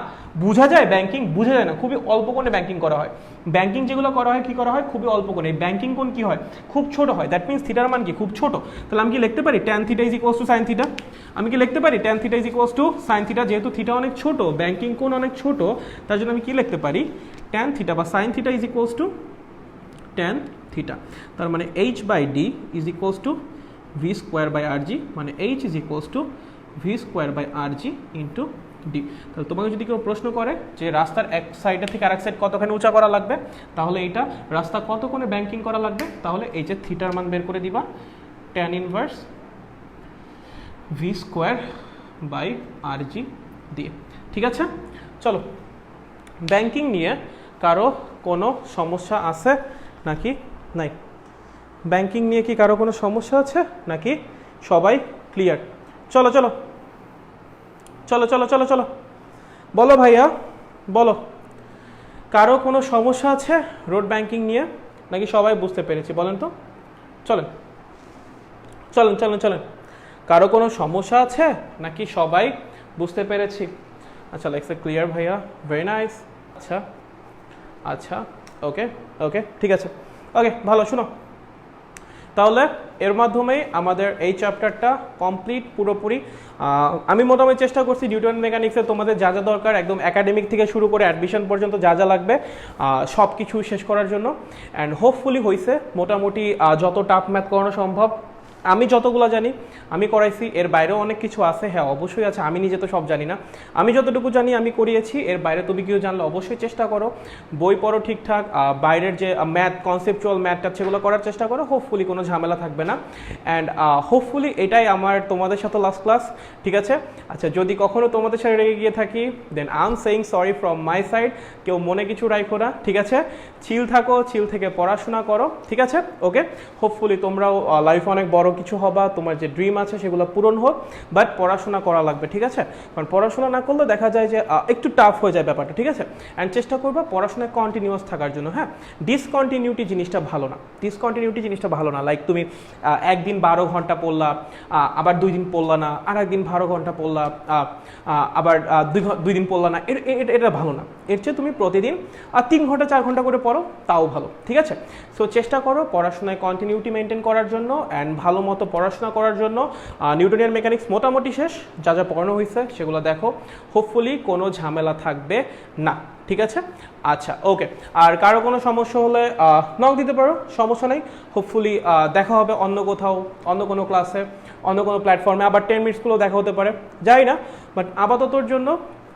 বোঝা যায় ব্যাংকিং? বোঝা যায় না, খুবই অল্প কোণে ব্যাংকিং করা হয়। ব্যাংকিং যেগুলো করা হয় কি করা হয়? খুবই অল্প কোণে। ব্যাংকিং কোণ কি হয়? খুব ছোট হয়। দ্যাট মিনস থিটার মান কি? খুব ছোট। তাহলে আমি কি লিখতে পারি tan theta is equals to sine theta? আমি কি লিখতে পারি tan theta is equals to sine theta? যেহেতু থিটা অনেক ছোট, ব্যাংকিং কোণ অনেক ছোট, তার জন্য আমি কি লিখতে পারি? ট্যান থিটা বা sine theta is equals to tan theta. তার মানে h by d is equals to v square by r g, মানে h is equals to v square by r g into d. তাহলে তোমাকে যদি কেউ প্রশ্ন করে যে রাস্তার এক সাইডে থেকে আরেক সাইড কতখানি উঁচা করা লাগবে, তাহলে এইটা রাস্তা কত কোণে ব্যাংকিং করা লাগবে, তাহলে এই যে থিটার মান বের করে দিবা, tan inverse v square by r g দিয়ে। ঠিক আছে, চলো, ব্যাংকিং নিয়ে কারো কোনো সমস্যা আছে নাকি নাই? ব্যাংকিং নিয়ে কি কারো কোনো সমস্যা আছে নাকি সবাই ক্লিয়ার? চলো চলো চলো চলো চলো চলো, বলো ভাইয়া, বলো, কারো কোনো সমস্যা আছে রোড ব্যাংকিং নিয়ে নাকি সবাই বুঝতে পেরেছি? বলেন তো, চলেন চলেন চলেন চলেন, কারো কোনো সমস্যা আছে নাকি সবাই বুঝতে পেরেছি? আচ্ছা, লেটস ক্লিয়ার ভাইয়া, ভেরি নাইস। আচ্ছা আচ্ছা, ওকে ওকে, ঠিক আছে, ওকে, ভালো। শুনো, তাহলে এর মাধ্যমেই আমাদের এই চ্যাপ্টারটা কমপ্লিট পুরোপুরি। আমি মোটামুটি চেষ্টা করছি নিউটন মেকানিক্সে তোমাদের যা যা দরকার একদম একাডেমিক থেকে শুরু করে অ্যাডমিশন পর্যন্ত যা যা লাগবে সব কিছু শেষ করার জন্য। অ্যান্ড হোপফুলি হয়েছে মোটামুটি যত টাফ ম্যাথ করানো সম্ভব আমি যতগুলো জানি আমি করাইছি। এর বাইরেও অনেক কিছু আছে, হ্যাঁ অবশ্যই আছে, আমি নিজে তো সব জানি না, আমি যতটুকু জানি আমি করিয়েছি। এর বাইরে তুমি কেউ জানলে অবশ্যই চেষ্টা করো, বই পড়ো ঠিকঠাক, বাইরের যে ম্যাথ কনসেপচুয়াল ম্যাথটা সেগুলো করার চেষ্টা করো, হোপফুলি কোনো ঝামেলা থাকবে না। অ্যান্ড হোপফুলি এটাই আমার তোমাদের সাথে লাস্ট ক্লাস, ঠিক আছে? আচ্ছা, যদি কখনো তোমাদের সাথে রেগে গিয়ে থাকি then I am saying sorry from my side, কেউ মনে কিছু রাখো না, ঠিক আছে? চিল থাকো, চিল থেকে পড়াশোনা করো, ঠিক আছে? ওকে, হোপফুলি তোমরাও লাইফে অনেক বড় কিছু হবা, তোমার যে ড্রিম আছে সেগুলো পূরণ হোক, বাট পড়াশোনা করা লাগবে, ঠিক আছে? কারণ পড়াশোনা না করলে দেখা যায় যে একটু টাফ হয়ে যায় ব্যাপারটা, ঠিক আছে? অ্যান্ড চেষ্টা করবা পড়াশোনায় কন্টিনিউয়াস থাকার জন্য। হ্যাঁ, ডিসকন্টিনিউটি জিনিসটা ভালো না, ডিসকন্টিনিউটি জিনিসটা ভালো না। লাইক তুমি একদিন 12 ঘন্টা পড়লা, আবার 2 দিন পড়লা না, আর একদিন 12 ঘন্টা পড়লা, আবার 2 দিন পড়লা না, এটা ভালো না। এর চেয়ে তুমি প্রতিদিন 3 ঘন্টা 4 ঘন্টা করে পড়ো, তাও ভালো, ঠিক আছে? সো চেষ্টা করো পড়াশোনায় কন্টিনিউটি মেনটেন করার জন্য অ্যান্ড ভালো মতো পড়াশোনা করার জন্য। নিউটনিয়ান মেকানিক্স মোটামুটি শেষ, যা যা পড়ানো হয়েছে সেগুলো দেখো, হোপফুলি কোনো ঝামেলা থাকবে না, ঠিক আছে? আচ্ছা, ওকে। আর কারো কোনো সমস্যা হলে নক দিতে পারো, সমস্যা নেই। হোপফুলি দেখা হবে অন্য কোথাও, অন্য কোনো ক্লাসে, অন্য কোনো প্ল্যাটফর্মে, আবার 10 মিনিটসগুলো দেখা হতে পারে, যাই না, বাট আপাততর জন্য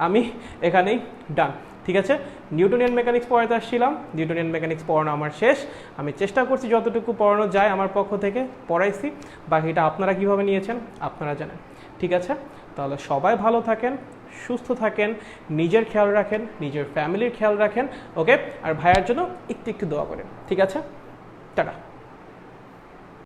আমি এখানেই ডান, ঠিক আছে? নিউটনিয়ান মেকানিক্স পড়াতে আসছিলাম, নিউটনিয়ান মেকানিক্স পড়ানো আমার শেষ। আমি চেষ্টা করছি যতটুকু পড়ানো যায় আমার পক্ষ থেকে পড়াইছি, বাকিটা আপনারা কিভাবে নিয়েছেন আপনারা জানেন, ঠিক আছে? তাহলে সবাই ভালো থাকেন, সুস্থ থাকেন, নিজের খেয়াল রাখেন, নিজের ফ্যামিলির খেয়াল রাখেন, ওকে? আর ভাইয়ার জন্য একটু একটু দোয়া করেন, ঠিক আছে? টাটা।